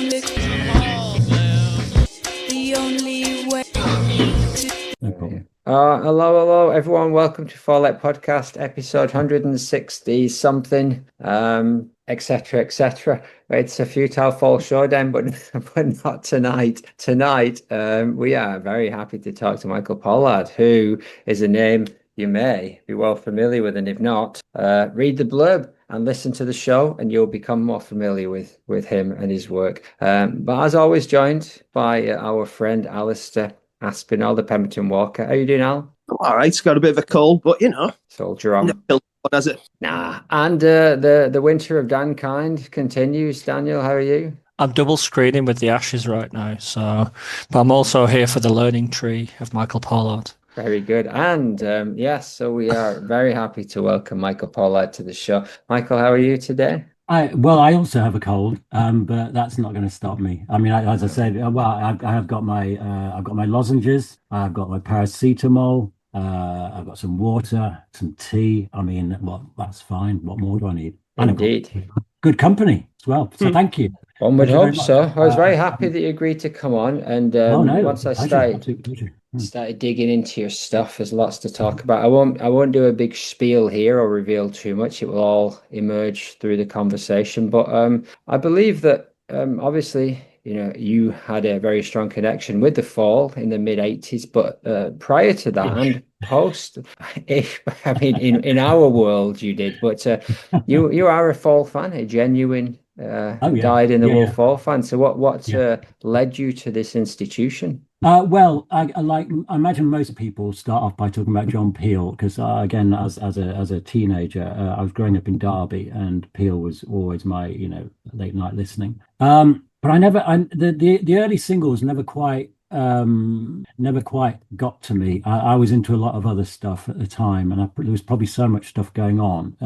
The only way. No problem. Hello, everyone. Welcome to F.A.L.L.O.U.T.P.O.D.C.A.S.T episode 160 something, etc., etc. It's a futile fall showdown, but but not tonight. Tonight, we are very happy to talk to Michael Pollard, who is a name you may be well familiar with, and if not, read the blurb and listen to the show, and you'll become more familiar with him and his work. But as always, joined by our friend Alistair Aspinall, the Pemberton Walker. How you doing, Al? All right, it's got a bit of a cold, but Soldier on. What does it? Nah. And the winter of Dankind continues. Daniel, how are you? I'm double screening with the Ashes right now, but I'm also here for the learning tree of Michael Pollard. Very good. And yes, so we are very happy to welcome Michael Pollard to the show. Michael, how are you today? I also have a cold, but that's not going to stop me. I mean, as I said, I've got my lozenges, I've got my paracetamol, I've got some water, some tea. I mean, well, that's fine. What more do I need? Indeed. Good company as well. So thank you. One would hope so. I was very happy that you agreed to come on. And once I started digging into your stuff, there's lots to talk about. I won't do a big spiel here or reveal too much. It will all emerge through the conversation. But I believe that obviously, you had a very strong connection with the Fall in the mid-80s, but prior to that and post, I mean, in our world you did, but you are a Fall fan, a genuine died in the wool Fall fan. So what led you to this institution? Well, I imagine most people start off by talking about John Peel, because again, as a teenager, I was growing up in Derby, and Peel was always my late night listening. But the early singles never quite got to me. I was into a lot of other stuff at the time, and there was probably so much stuff going on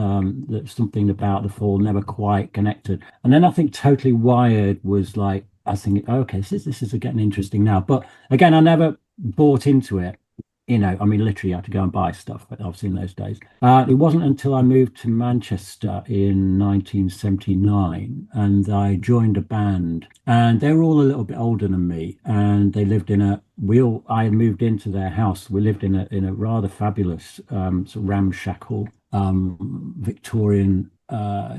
that something about the Fall never quite connected. And then I think Totally Wired was like, I was thinking, okay, this is getting interesting now. But again, I never bought into it. I mean, literally, you had to go and buy stuff, but obviously in those days. It wasn't until I moved to Manchester in 1979 and I joined a band, and they were all a little bit older than me, and they lived I moved into their house. We lived in a rather fabulous sort of ramshackle Victorian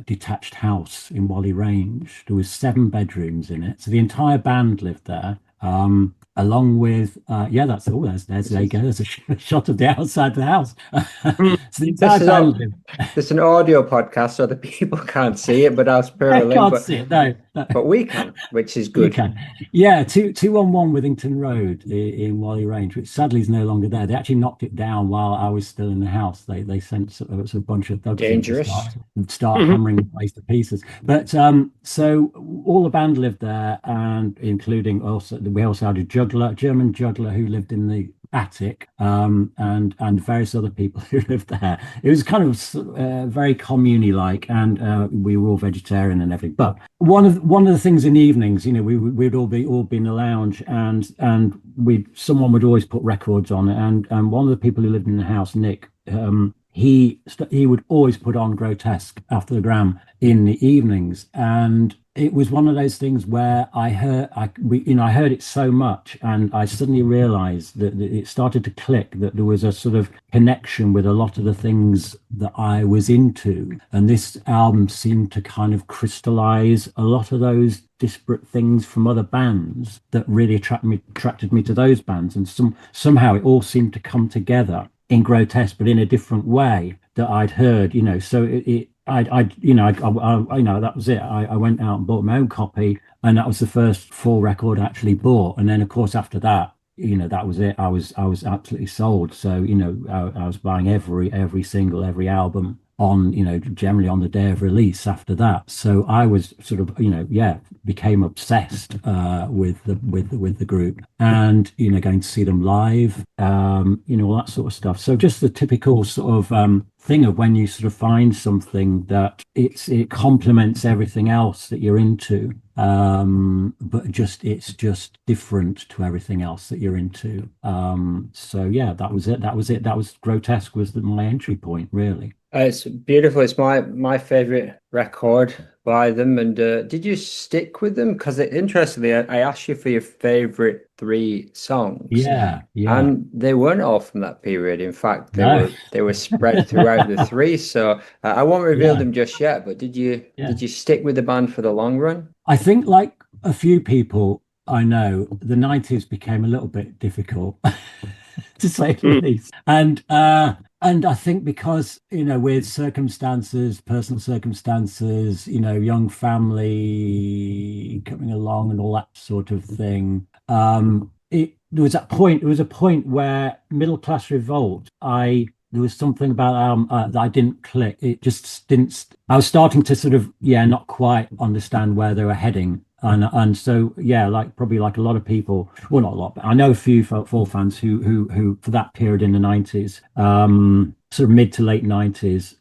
detached house in Whalley Range. There was 7 bedrooms in it. So the entire band lived there. Along with that's all. There you go. There's a shot of the outside of the house. So it's an audio podcast, so the people can't see it, but us can't see it. No, but we can, which is good. 211 Withington Road in Whalley Range, which sadly is no longer there. They actually knocked it down while I was still in the house. They sent a bunch of thugs dangerous to start hammering the place to pieces. But so all the band lived there, and including we also had a German juggler who lived in the attic, and various other people who lived there. It was kind of very commune like, and we were all vegetarian and everything. But one of the things in the evenings, we'd all be in the lounge, and someone would always put records on, and one of the people who lived in the house, Nick, he would always put on Grotesque after the Gram in the evenings, and it was one of those things where I heard it so much, and I suddenly realized that it started to click, that there was a sort of connection with a lot of the things that I was into, and this album seemed to kind of crystallize a lot of those disparate things from other bands that really attracted me to those bands, and somehow it all seemed to come together in Grotesque, but in a different way that I'd heard. So that was it. I went out and bought my own copy, and that was the first Fall record I actually bought. And then, of course, after that, that was it. I was absolutely sold. So I was buying every single, every album on, generally on the day of release after that. So I was sort of, became obsessed with the group, and going to see them live, all that sort of stuff. So just the typical sort of thing of when you sort of find something that it complements everything else that you're into, but it's just different to everything else that you're into. So yeah, that was it. That was Grotesque was my entry point, really. It's beautiful. It's my favorite record by them. And did you stick with them? Because interestingly, I asked you for your favorite three songs, Yeah, yeah. and they weren't all from that period. In fact, No. they were spread throughout the three. So I won't reveal Yeah, them just yet. But yeah. did you stick with the band for the long run? I think, like a few people I know, the 90s became a little bit difficult, to say the Mm. least. And I think because, with circumstances, personal circumstances, young family coming along and all that sort of thing, there was a point where Middle Class Revolt, there was something about that I didn't click. It just didn't. I was starting to sort of, not quite understand where they were heading. And so, yeah, like probably like a lot of people, well, not a lot, but I know a few Fall fans who for that period in the 90s, sort of mid to late 90s,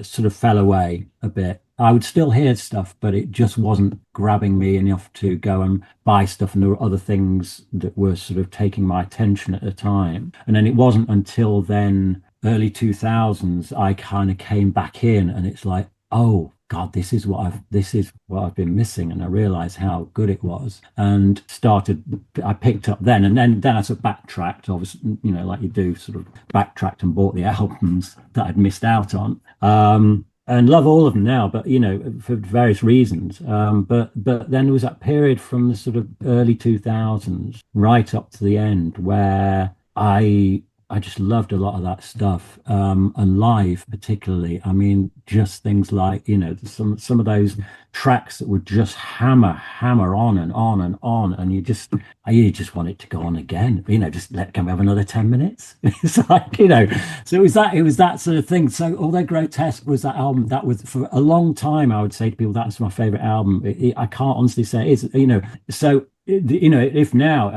sort of fell away a bit. I would still hear stuff, but it just wasn't grabbing me enough to go and buy stuff. And there were other things that were sort of taking my attention at the time. And then it wasn't until then, early 2000s, I kind of came back in, and it's like, oh God, this is what I've been missing. And I realized how good it was, and I picked up then, and then I sort of backtracked, obviously, like you do, sort of backtracked and bought the albums that I'd missed out on. And love all of them now, but for various reasons. But then there was that period from the sort of early 2000s right up to the end where I just loved a lot of that stuff, and live particularly. I mean, just things like some of those tracks that would just hammer on and on and on, and you just want it to go on again. Just can we have another 10 minutes? It's like So it was that sort of thing. So although Grotesque was that album, that was for a long time, I would say to people that's my favorite album. I can't honestly say it is. So if now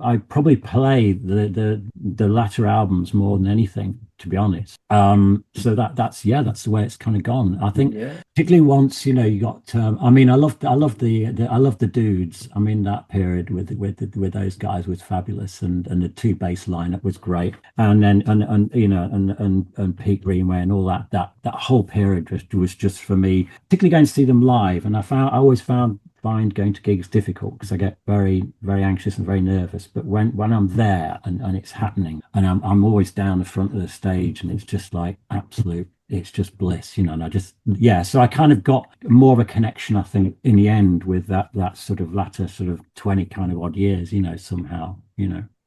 I probably play the latter albums more than anything, to be honest. So that's the way it's kind of gone. I think, particularly once you got. I mean, I love the Dudes. I mean, that period with those guys was fabulous, and the two bass lineup was great, and then and Pete Greenway and all that whole period was just for me, particularly going to see them live. And I always find going to gigs difficult because I get very, very anxious and very nervous. But when I'm there and it's happening, and I'm always down the front of the stage, and it's just like absolute, it's just bliss, and I just, so I kind of got more of a connection, I think, in the end with that sort of latter sort of 20 kind of odd years, somehow.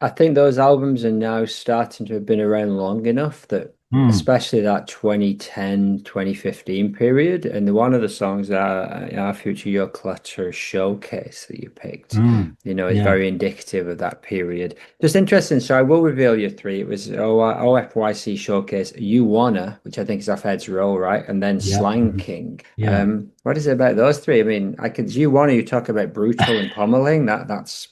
I think those albums are now starting to have been around long enough that, especially that 2010, 2015 period. And one of the songs that our Future Your Clutter showcase that you picked, is very indicative of that period. Just interesting. So I will reveal your three. It was OFYC Showcase, You Wanna, which I think is off Heads Roll, right? And then Slang King. What is it about those three? I mean, You Wanna, you talk about brutal and pommeling. That's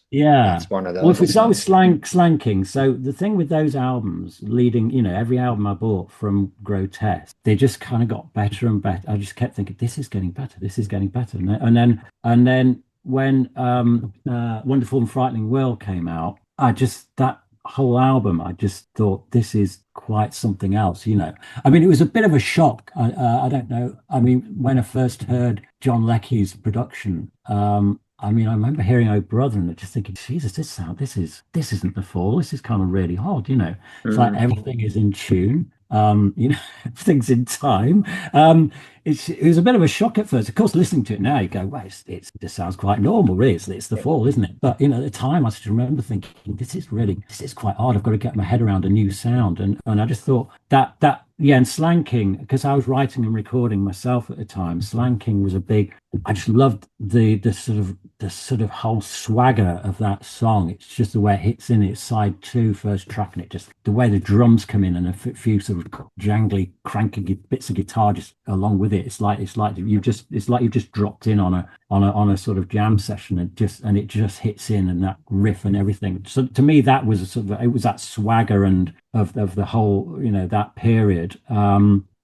one of those. Well, if we start with Slang King, so the thing with those albums, leading, every album I bought from Grotesque, they just kind of got better and better. I just kept thinking, this is getting better, and then when Wonderful and Frightening World came out, that whole album, I just thought, this is quite something else. I mean, it was a bit of a shock. I don't know. I mean, when I first heard John Leckie's production, I mean, I remember hearing Oh Brother and just thinking, Jesus, this isn't the Fall. This is kind of really odd, It's like everything is in tune. Everything's in time. It was a bit of a shock at first. Of course, listening to it now, you go, well, it just sounds quite normal, really. It's the Fall, isn't it? But at the time, I just remember thinking, this is quite odd. I've got to get my head around a new sound, and I just thought that. And Slang King, because I was writing and recording myself at the time, Slang King was I just loved the sort of whole swagger of that song. It's just the way it hits in. It's side 2, first track, and it just, the way the drums come in and a few sort of jangly, cranky bits of guitar just along with it. It's like you've just dropped in on a sort of jam session, and it just hits in, and that riff and everything. So to me, that was it was that swagger and of the whole, that period.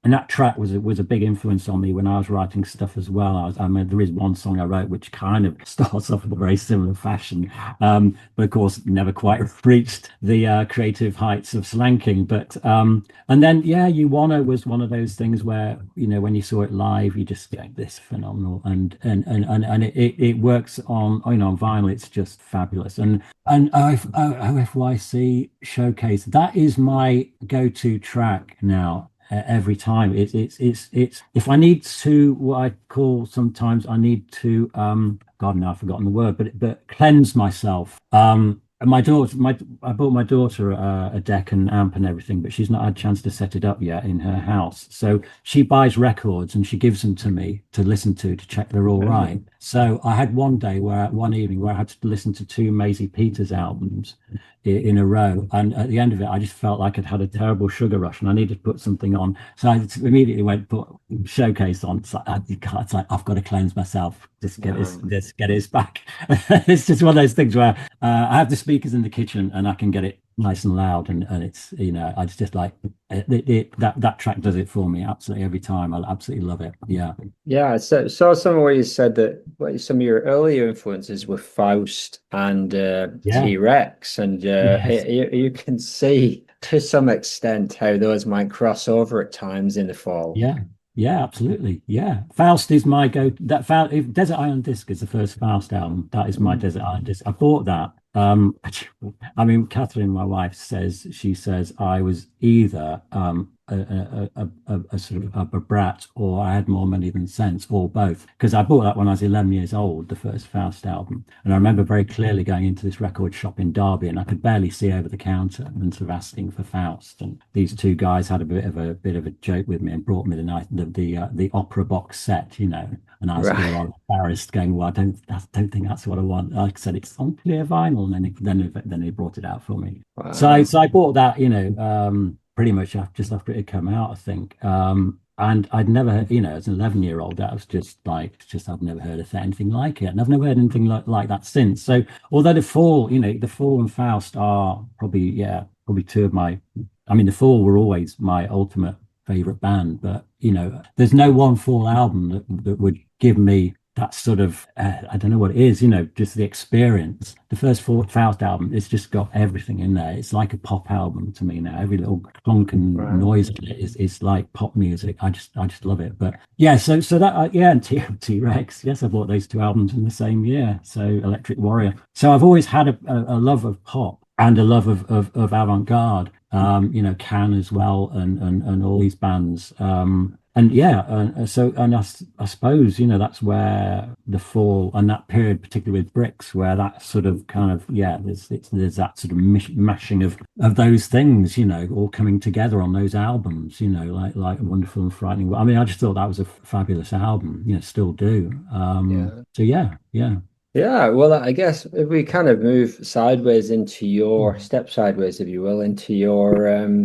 and that track was a big influence on me when I was writing stuff as well. I mean, there is one song I wrote which kind of starts off in a very similar fashion, but of course never quite reached the creative heights of Slanking. But and then You Wanna was one of those things where, when you saw it live, you just get this phenomenal, and it works on, on vinyl. It's just fabulous. And OFYC Showcase, that is my go-to track now. Every time it's if I need to, what I call, sometimes I need to God, now I've forgotten the word, but cleanse myself. I bought my daughter a deck and amp and everything, but she's not had a chance to set it up yet in her house. So she buys records and she gives them to me to listen to check they're all right. So I had one evening where I had to listen to 2 Maisie Peters albums in a row, and at the end of it I just felt like I'd had a terrible sugar rush and I needed to put something on. So I immediately went put Showcase on. It's like I've got to cleanse myself, just get this back. It's just one of those things where I have the speakers in the kitchen and I can get it nice and loud, and it's, I just like that track does it for me absolutely every time. I absolutely love it. I saw somewhere you said that some of your earlier influences were Faust and T-Rex, and Yes. you can see to some extent how those might cross over at times in the Fall. Yeah, absolutely. Yeah, Faust is my go. If Desert Island Disc is the first Faust album, that is my Desert Island Disc. I bought that. I mean, Catherine, my wife, says I was either a sort of a brat, or I had more money than sense, or both, because I bought that when I was 11 years old, the first Faust album, and I remember very clearly going into this record shop in Derby, and I could barely see over the counter, and sort of asking for Faust, and these 2 guys had a bit of a joke with me and brought me the opera box set, and I was still embarrassed, going, well, I don't think that's what I want. Like I said, it's on clear vinyl, and then he brought it out for me. Wow. So I bought that, pretty much just after it had come out, I think. And I'd never, as an 11-year-old, that was just I've never heard of anything like it, and I've never heard anything like that since. So although the Fall and Faust are probably 2 of my, I mean, the Fall were always my ultimate favorite band, but there's no one Fall album that would give me that sort of I don't know what it is, just the experience. The first Faust album, it's just got everything in there. It's like a pop album to me now. Every little clunk and noise in it is like pop music. I just love it. But so that and T-Rex, yes, I bought those 2 albums in the same year. So Electric Warrior. So I've always had a love of pop and a love of avant-garde. Can as well, and all these bands. I suppose that's where the Fall, and that period, particularly with Bricks, where that sort of kind of there's that sort of mashing of those things, all coming together on those albums, like Wonderful and Frightening. I mean, I just thought that was a fabulous album, still do. Yeah, well, I guess if we kind of move sideways into your step sideways, if you will, into your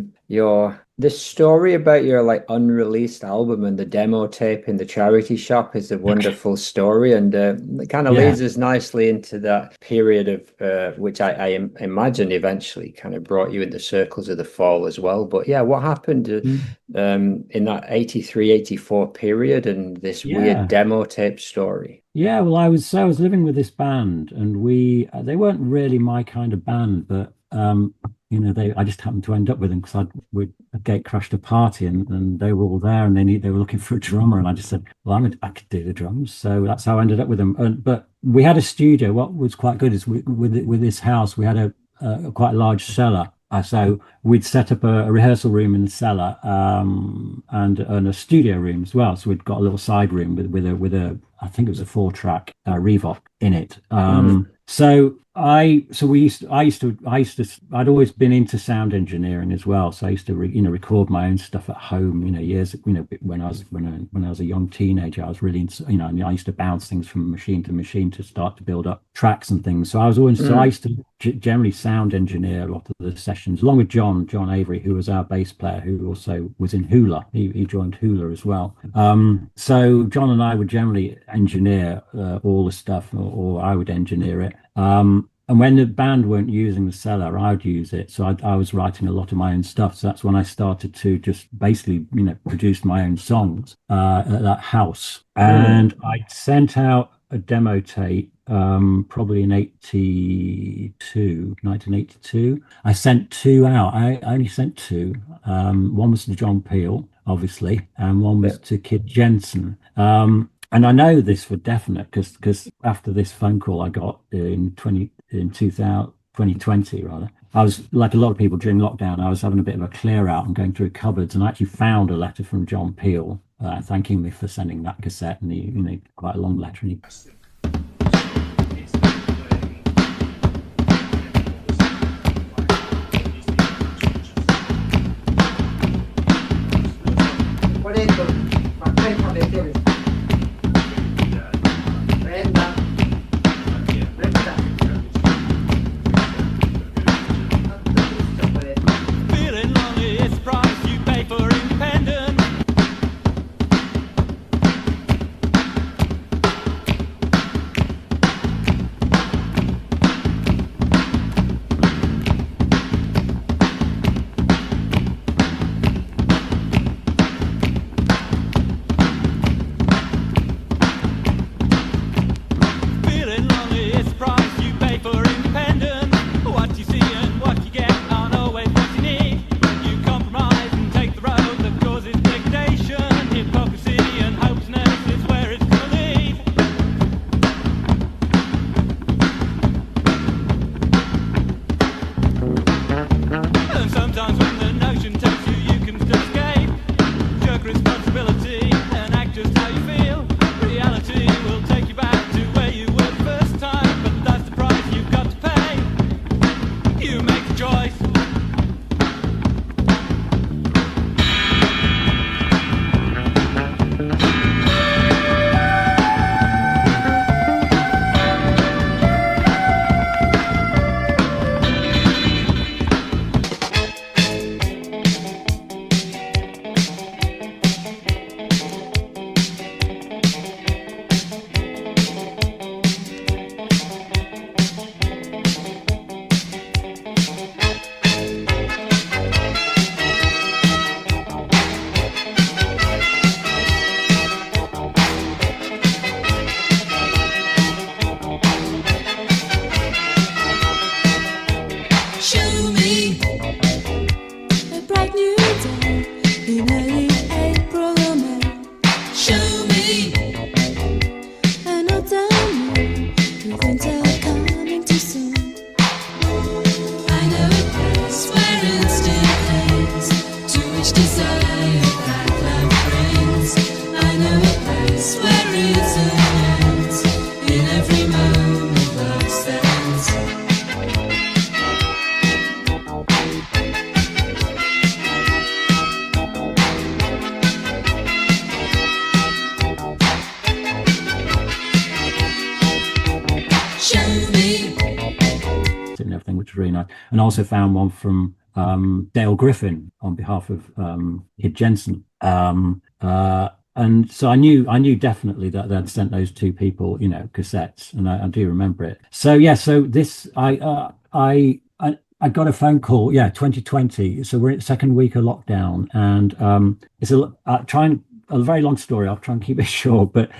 the story about your like unreleased album and the demo tape in the charity shop is a wonderful story, and it kind of leads us nicely into that period of which I imagine eventually kind of brought you in the circles of the Fall as well. But what happened in that 83, 84 period and this weird demo tape story? Yeah, well, I was living with this band, and they weren't really my kind of band, but I just happened to end up with them because we gate crashed a party, and they were all there, and they were looking for a drummer, and I just said, well, I could do the drums, so that's how I ended up with them. But we had a studio. What was quite good is with this house, we had a quite a large cellar. So we'd set up a rehearsal room in the cellar, and a studio room as well. So we'd got a little side room with a I think it was a 4-track Revoc in it. I'd always been into sound engineering as well. So I used to record my own stuff at home, years, when I was a young teenager, I was really into, I used to bounce things from machine to machine to start to build up tracks and things. So I used to generally sound engineer a lot of the sessions, along with John Avery, who was our bass player, who also was in Hula. He joined Hula as well. So John and I would generally engineer all the stuff, or I would engineer it. and when the band weren't using the cellar, I would use it. So I was writing a lot of my own stuff. So that's when I started to just basically, produce my own songs at that house. And I sent out a demo tape probably in 1982. I sent two out. I only sent two. One was to John Peel, obviously, and one was to Kid Jensen. And I know this for definite because after this phone call I got in 2020 rather, I was like a lot of people during lockdown. I was having a bit of a clear out and going through cupboards, and I actually found a letter from John Peel thanking me for sending that cassette, and he quite a long letter. And everything, which was really nice. And I also found one from Dale Griffin on behalf of Kid Jensen. And so I knew definitely that they'd sent those two people, cassettes, and I do remember it. So yeah, so this I got a phone call, 2020. So we're in the second week of lockdown, and it's a very long story. I'll try and keep it short, but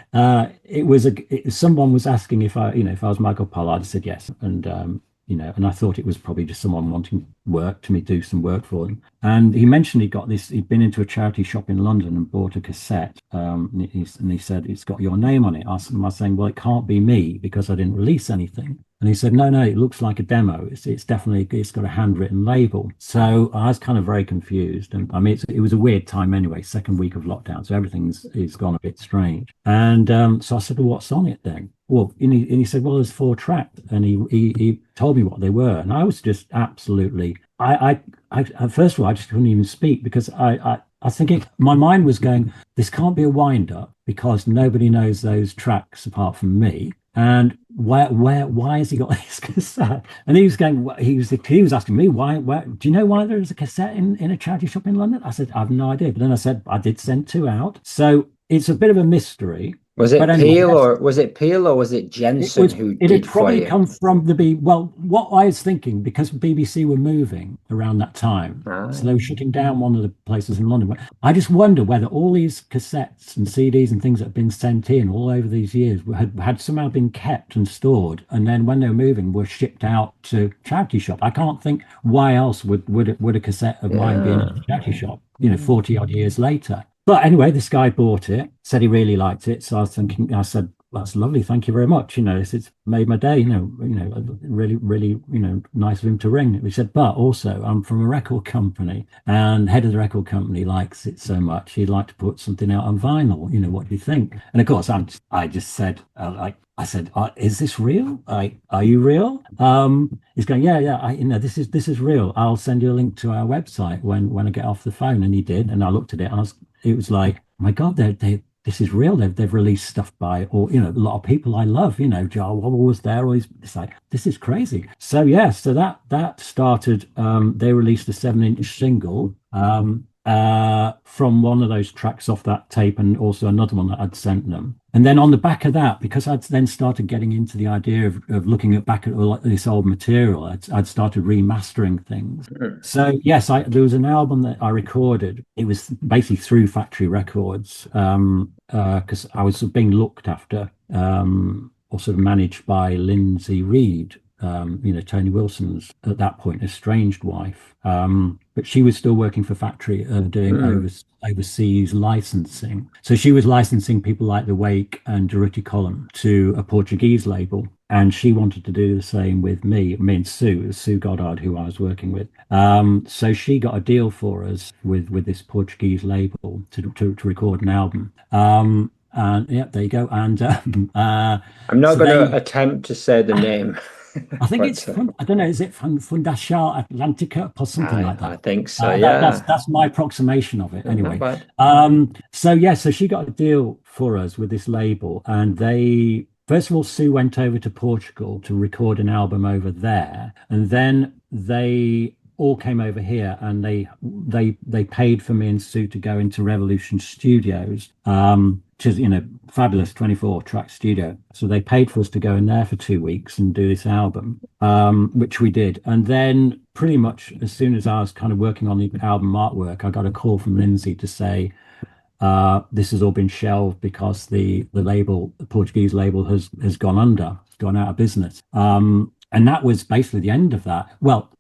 someone was asking if I was Michael Pollard. I said yes, and and I thought it was probably just someone wanting work to me, do some work for them. And he mentioned he'd been into a charity shop in London and bought a cassette. And he said, it's got your name on it. I was saying, well, it can't be me because I didn't release anything. And he said, no, it looks like a demo. It's definitely, it's got a handwritten label. So I was kind of very confused. And I mean, it was a weird time anyway, second week of lockdown. So everything's gone a bit strange. And so I said, well, what's on it then? Well, and he said, well, there's 4 tracks. And he told me what they were. And I was just absolutely, I first of all, I just couldn't even speak because I think my mind was going, this can't be a wind up because nobody knows those tracks apart from me. And why has he got this cassette? And he was going, he was asking me, why, do you know why there is a cassette in a charity shop in London? I said, I have no idea. But then I said, I did send 2 out. So it's a bit of a mystery. Was it But anyway, Peel or was it Jensen who it had did for probably you? come from well, what I was thinking, because BBC were moving around that time, so they were shutting down one of the places in London. I just wonder whether all these cassettes and CDs and things that have been sent in all over these years had somehow been kept and stored, and then when they were moving, were shipped out to charity shop. I can't think why else would a cassette of mine be in a charity shop, 40 odd years later. But anyway, this guy bought it, said he really liked it. So I said, that's lovely. Thank you very much. It's made my day, really, really, nice of him to ring. He said, but also I'm from a record company and head of the record company likes it so much. He'd like to put something out on vinyl. What do you think? And of course, I just said, I said, is this real? Are you real? He's going, yeah. This is real. I'll send you a link to our website when I get off the phone. And he did. And I looked at it. It was like, my God, this is real. They've released stuff by, or a lot of people I love. Jar Wobble was there. It's like, this is crazy. So yeah, so that started. They released a 7-inch single from one of those tracks off that tape, and also another one that I'd sent them. And then on the back of that, because I'd then started getting into the idea of looking back at all this old material, I'd started remastering things. So yes, there was an album that I recorded. It was basically through Factory Records, because I was being looked after, or sort of managed by Lindsay Reed, Tony Wilson's at that point estranged wife. But she was still working for Factory, doing overseas licensing. So she was licensing people like The Wake and Durruti Column to a Portuguese label. And she wanted to do the same with me and Sue Goddard, who I was working with. So she got a deal for us with this Portuguese label to record an album. And yeah, there you go. And I'm not going to attempt to say the name. I think it's I don't know. Is it Fundação Atlântica or something like that? I think so. Yeah, that's my approximation of it. Anyway, so she got a deal for us with this label, and first of all, Sue went over to Portugal to record an album over there, and then they all came over here, and they paid for me and Sue to go into Revolution Studios, which is fabulous 24-track studio. So they paid for us to go in there for 2 weeks and do this album, which we did. And then pretty much as soon as I was kind of working on the album artwork, I got a call from Lindsay to say, this has all been shelved because the Portuguese label has gone out of business. And that was basically the end of that. Well,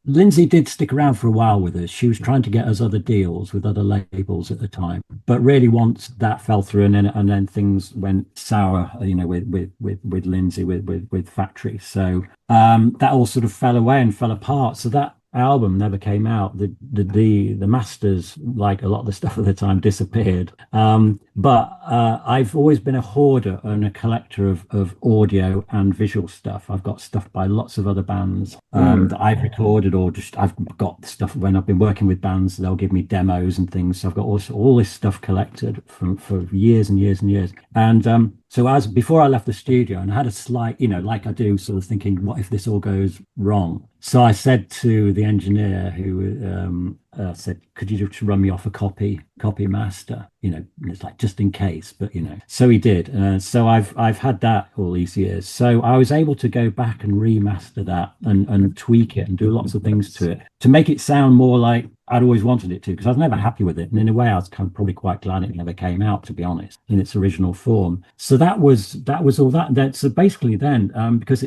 Lindsay did stick around for a while with us. She was trying to get us other deals with other labels at the time. But really, once that fell through, and then things went sour, with Lindsay, with Factory. So that all sort of fell away and fell apart. So that album never came out. The masters, like a lot of the stuff at the time, disappeared. But I've always been a hoarder and a collector of audio and visual stuff. I've got stuff by lots of other bands that I've recorded, or just I've got stuff when I've been working with bands. They'll give me demos and things. So I've got all this stuff collected for years and years and years. And so before I left the studio, and I had a slight, like I do, sort of thinking, what if this all goes wrong? So I said to the engineer who said, could you just run me off a copy master? And it's like, just in case, but so he did. So I've had that all these years. So I was able to go back and remaster that and tweak it and do lots of things to it to make it sound more like I'd always wanted it to, because I was never happy with it. And in a way, I was kind of probably quite glad it never came out, to be honest, in its original form. So that was all that. So basically then, because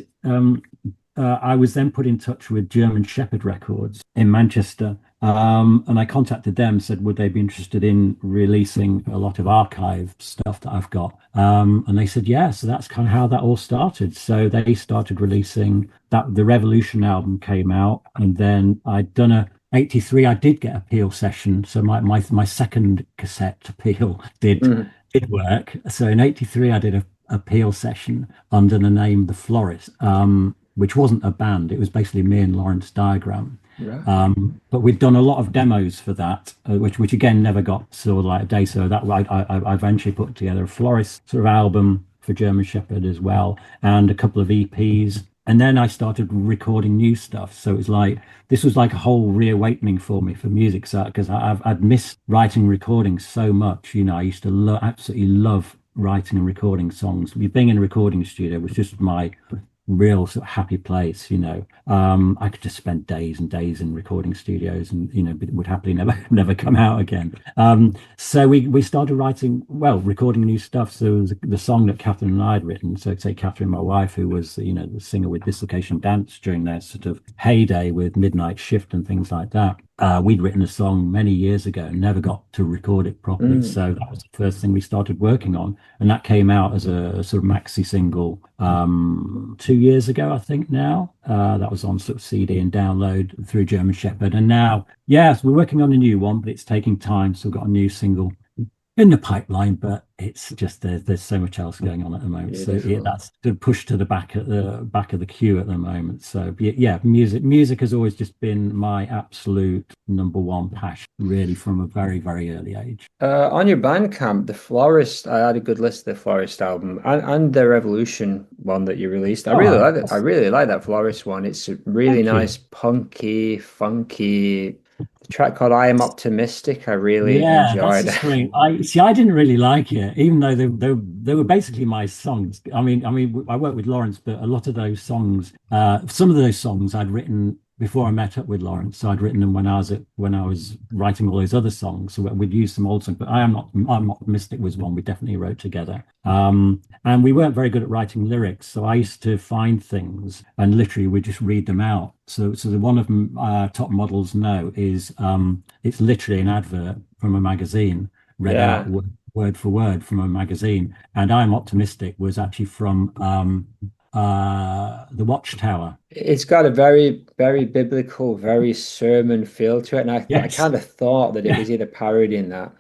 I was then put in touch with German Shepherd Records in Manchester. And I contacted them, said, would they be interested in releasing a lot of archive stuff that I've got? And they said, yeah. So that's kind of how that all started. So they started releasing that. The Revolution album came out, and then I'd done 83, I did get a Peel session. So my second cassette Peel did work. So in 83, I did a Peel session under the name The Florist, which wasn't a band. It was basically me and Lawrence Diagram. Right. But we'd done a lot of demos for that, which again never got sort of like a day. So that I eventually put together a Florist sort of album for German Shepherd as well, and a couple of EPs. And then I started recording new stuff. So it was like, this was like a whole reawakening for me for music. So because I'd missed writing, recording so much. I used to absolutely love writing and recording songs. Being in a recording studio was just my real sort of happy place, you know. I could just spend days and days in recording studios, and you know, would happily never come out again. So we started recording new stuff. So it was the song that Catherine and I had written. So say Catherine, my wife, who was, you know, the singer with Dislocation Dance during their sort of heyday with Midnight Shift and things like that. We'd written a song many years ago and never got to record it properly. So that was the first thing we started working on. And that came out as a sort of maxi single 2 years ago, I think now. That was on sort of CD and download through German Shepherd. And now, yes, we're working on a new one, but it's taking time. So we've got a new single in the pipeline, but it's just there's so much else going on at the moment. Beautiful. So yeah, that's to push to the back of the queue at the moment. So yeah, music has always just been my absolute number one passion, really, from a very, very early age. On your Bandcamp, the Florist, I had a good list of the Florist album and the Revolution one that you released. I really like it. I really like that Florist one. It's a really nice, punky, funky. The track called "I Am Optimistic." I really enjoyed it. I didn't really like it, even though they were basically my songs. I mean, I worked with Lawrence, but a lot of those songs, some of those songs I'd written before I met up with Lawrence. So I'd written them when I was writing all those other songs. So we'd use some old songs, but I'm Optimistic was one we definitely wrote together. And we weren't very good at writing lyrics. So I used to find things and literally we'd just read them out. So the one of them, Top Models Know, is it's literally an advert from a magazine read out word for word from a magazine. And I'm Optimistic was actually from the Watchtower. It's got a very, very biblical, very sermon feel to it, and I kind of thought that it was either parodying that.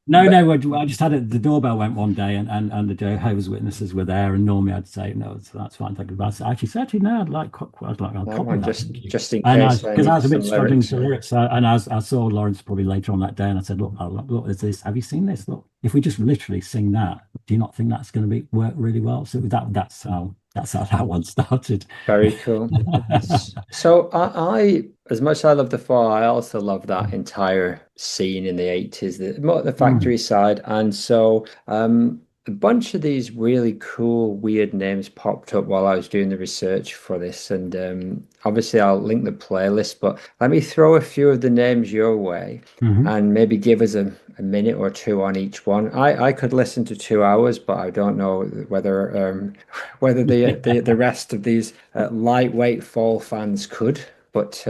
No, I just had it. The doorbell went one day, and the Jehovah's Witnesses were there, and normally I'd say no, so that's fine. Thank you. But I actually said, no, I'll copy that. Just in case, because I was a bit struggling to lyrics, and I saw Lawrence probably later on that day, and I said, look, is this? Have you seen this? Look, if we just literally sing that, do you not think that's going to work really well? So that's how that one started. Very cool. So I as much as I love the Fall, I also love that entire scene in the 80s, the factory side. And so a bunch of these really cool, weird names popped up while I was doing the research for this. And obviously I'll link the playlist, but let me throw a few of the names your way and maybe give us a minute or two on each one. I could listen to 2 hours, but I don't know whether the rest of these lightweight Fall fans could. But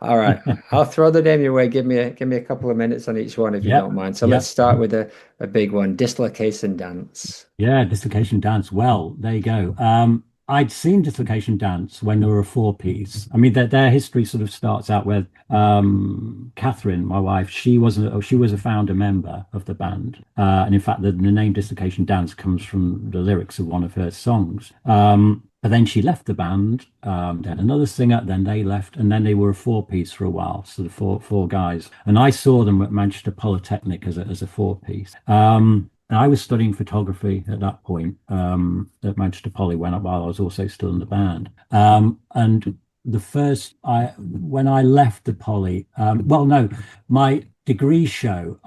all right, I'll throw the name your way. Give me a couple of minutes on each one if you don't mind. So let's start with a big one, Dislocation Dance. Yeah, Dislocation Dance. Well, there you go. I'd seen Dislocation Dance when they were a 4-piece. I mean, their history sort of starts out with Catherine, my wife. She was a founder member of the band, and in fact, the name Dislocation Dance comes from the lyrics of one of her songs. But then she left the band, they had another singer, then they left, and then they were a 4-piece for a while, so the four guys. And I saw them at Manchester Polytechnic as a 4-piece. And I was studying photography at that point at Manchester Poly while I was also still in the band. And when I left the Poly, my degree show,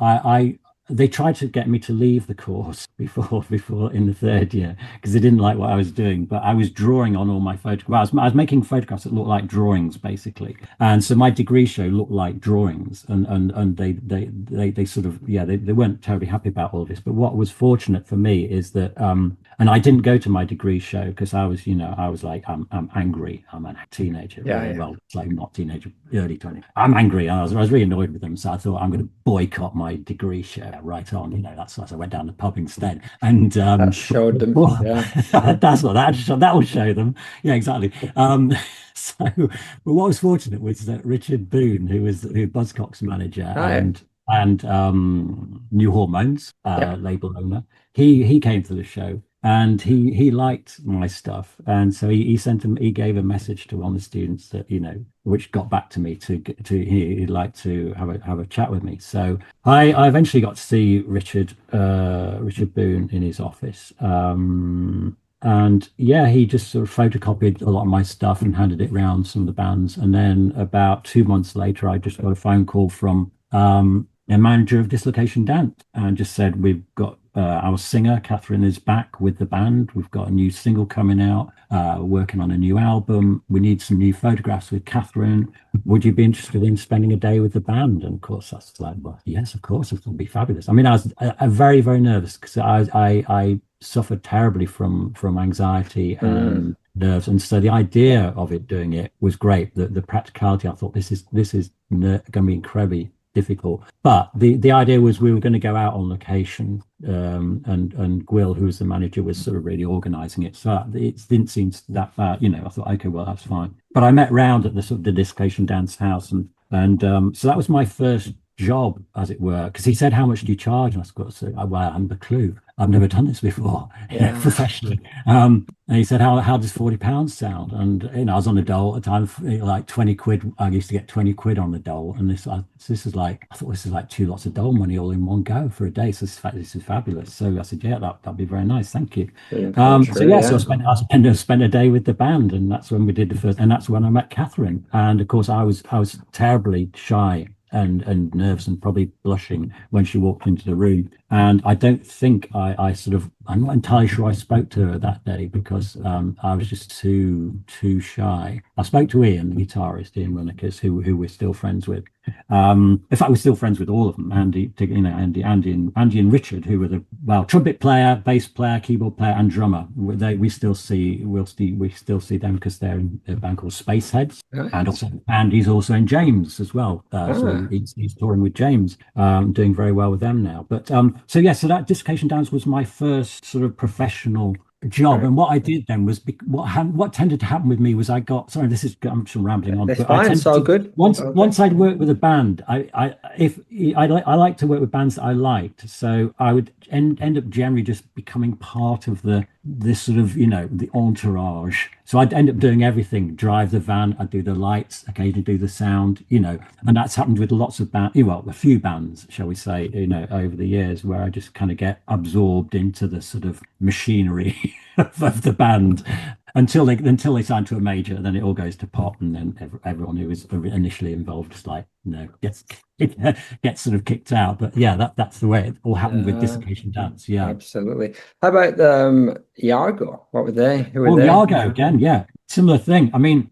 they tried to get me to leave the course before in the third year because they didn't like what I was doing. But I was drawing on all my photographs. I was making photographs that looked like drawings, basically. And so my degree show looked like drawings. And they sort of they weren't terribly happy about all this. But what was fortunate for me is that and I didn't go to my degree show because I was like I'm angry. I'm a teenager. Well, it's like not teenager, early 20s. I'm angry. And I was really annoyed with them. So I thought I'm going to boycott my degree show. Right on, that's I went down the pub instead, and that showed them. That's what that will show them. Yeah, exactly. So, but what was fortunate was that Richard Boone, who was Buzzcocks manager and New Hormones label owner, he came to the show. And he liked my stuff, and so he gave a message to one of the students that which got back to me he'd like to have a chat with me. So I eventually got to see Richard Boone in his office, and he just sort of photocopied a lot of my stuff and handed it around some of the bands. And then about 2 months later, I just got a phone call from a manager of Dislocation Dance and just said, we've got our singer, Catherine, is back with the band. We've got a new single coming out, working on a new album. We need some new photographs with Catherine. Would you be interested in spending a day with the band? And of course, I was like, well, yes, of course, it will be fabulous. I mean, I was very, very nervous because I suffered terribly from anxiety and nerves, and so the idea of doing it was great. The practicality, I thought this is going to be incredibly difficult, but the idea was we were going to go out on location, and Gwyl, who was the manager, was sort of really organizing it, so it didn't seem that bad. I thought, okay, well, that's fine. But I met round at the sort of the Dislocation Dance house, and so that was my first job, as it were, because he said, how much do you charge? And I got to say, well, I haven't a clue. I've never done this before professionally. And he said, how does £40 sound? And I was on the dole at the time, like 20 quid. I used to get 20 quid on the dole, and this is like, I thought this is like 2 lots of dole money all in one go for a day. So this is fabulous. So I said, yeah, that'd be very nice, thank you. So I spent a day with the band, and that's when we did the first, and that's when I met Catherine. And of course, I was terribly shy and nervous and probably blushing when she walked into the room. And I don't think I'm not entirely sure I spoke to her that day, because I was just too shy. I spoke to Ian, the guitarist, Ian Runnicus, who we're still friends with. In fact, we're still friends with all of them. Andy and Richard, who were the trumpet player, bass player, keyboard player, and drummer. We still see them because they're in a band called Spaceheads, and he's also in James as well. So he's touring with James, doing very well with them now. But so that Dislocation Dance was my first sort of professional job. And what I did then was, what tended to happen with me was I'm just rambling on. That's fine. It's all good. Once I'd worked with a band, I like to work with bands that I liked, so I would end up generally just becoming part of this sort of the entourage. So I'd end up doing everything: drive the van, I'd do the lights, occasionally do the sound, and that's happened with lots of bands, a few bands, shall we say, over the years, where I just kind of get absorbed into the sort of machinery of the band until they sign to a major. Then it all goes to pot, and then everyone who was initially involved just gets sort of kicked out. But yeah, that's the way it all happened with Dislocation Dance. Yeah, absolutely. How about Yargo? What were they? Who were they? Yargo again. Yeah, similar thing. I mean,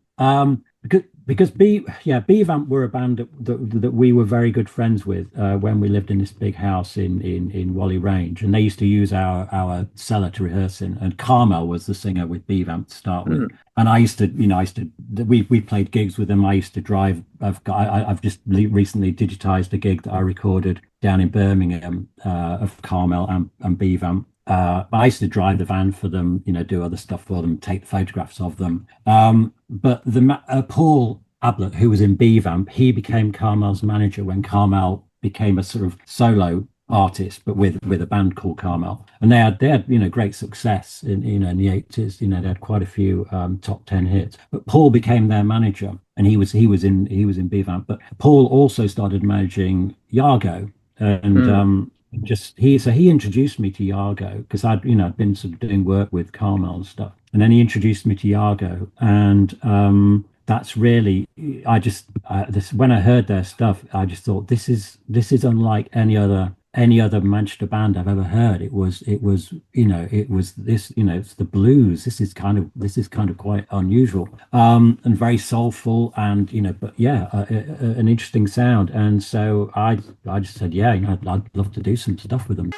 because B-Vamp were a band that we were very good friends with when we lived in this big house in Whalley Range, and they used to use our cellar to rehearse in. And Carmel was the singer with B-Vamp to start with, and we played gigs with them. I used to drive. I've just recently digitized a gig that I recorded down in Birmingham of Carmel and B-Vamp. I used to drive the van for them, do other stuff for them, take photographs of them. But Paul Ablett, who was in B-Vamp, he became Carmel's manager when Carmel became a sort of solo artist, but with a band called Carmel. And they had great success in the 80s. They had quite a few top 10 hits. But Paul became their manager, and he was in B-Vamp. But Paul also started managing Yargo, and he introduced me to Yargo, because I'd been sort of doing work with Carmel and stuff, and then he introduced me to Yargo, and that's really when I heard their stuff, I just thought this is unlike any other Manchester band I've ever heard. It was it's the blues. This is kind of quite unusual, and very soulful, and an interesting sound. And so I just said, I'd love to do some stuff with them.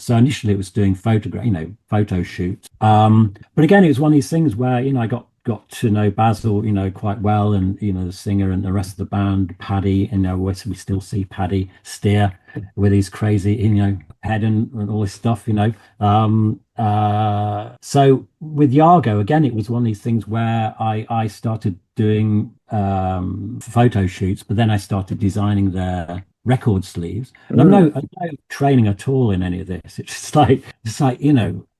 So initially it was doing photo shoots. But again, it was one of these things where, I got to know Basil, quite well, and the singer and the rest of the band, Paddy, we still see Paddy steer with his crazy, head and all this stuff, so with Yargo, again, it was one of these things where I started doing photo shoots, but then I started designing their record sleeves. And I'm no training at all in any of this. It's like,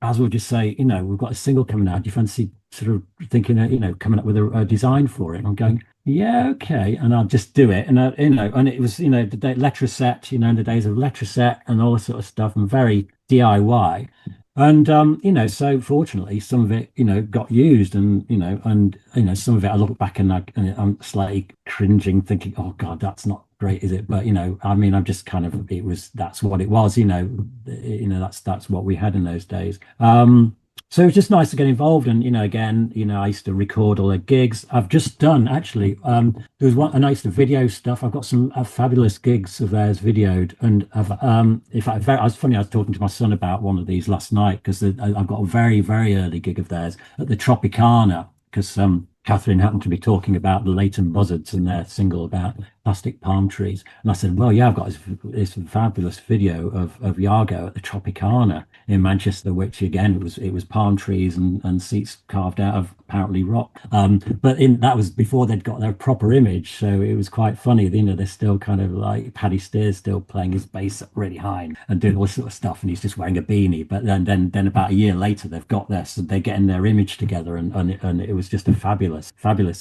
as we'll just say, we've got a single coming out. Do you fancy sort of thinking, coming up with a design for it? And I'm going, yeah, okay, and I'll just do it. And and it was, the Letraset, in the days of Letraset and all this sort of stuff, and very DIY. And so fortunately, some of it, got used, and some of it I look back and I'm slightly cringing, thinking, oh God, that's not great, is it? But I'm just kind of, that's what it was, that's what we had in those days. So it was just nice to get involved, and again, I used to record all the gigs. I've just done actually. There was one, and I used to video stuff. I've got some fabulous gigs of theirs videoed, and in fact, I was talking to my son about one of these last night, because I've got a very, very early gig of theirs at the Tropicana, because Catherine happened to be talking about the Leighton Buzzards and their single about plastic palm trees. And I said, well, yeah, I've got this fabulous video of Yargo at the Tropicana in Manchester, which again, it was palm trees and seats carved out of apparently rock. But that was before they'd got their proper image. So it was quite funny. They're still kind of like Paddy Steers still playing his bass up really high and doing all this sort of stuff. And he's just wearing a beanie. But then about a year later, they've got this, so they're getting their image together. And it was just a fabulous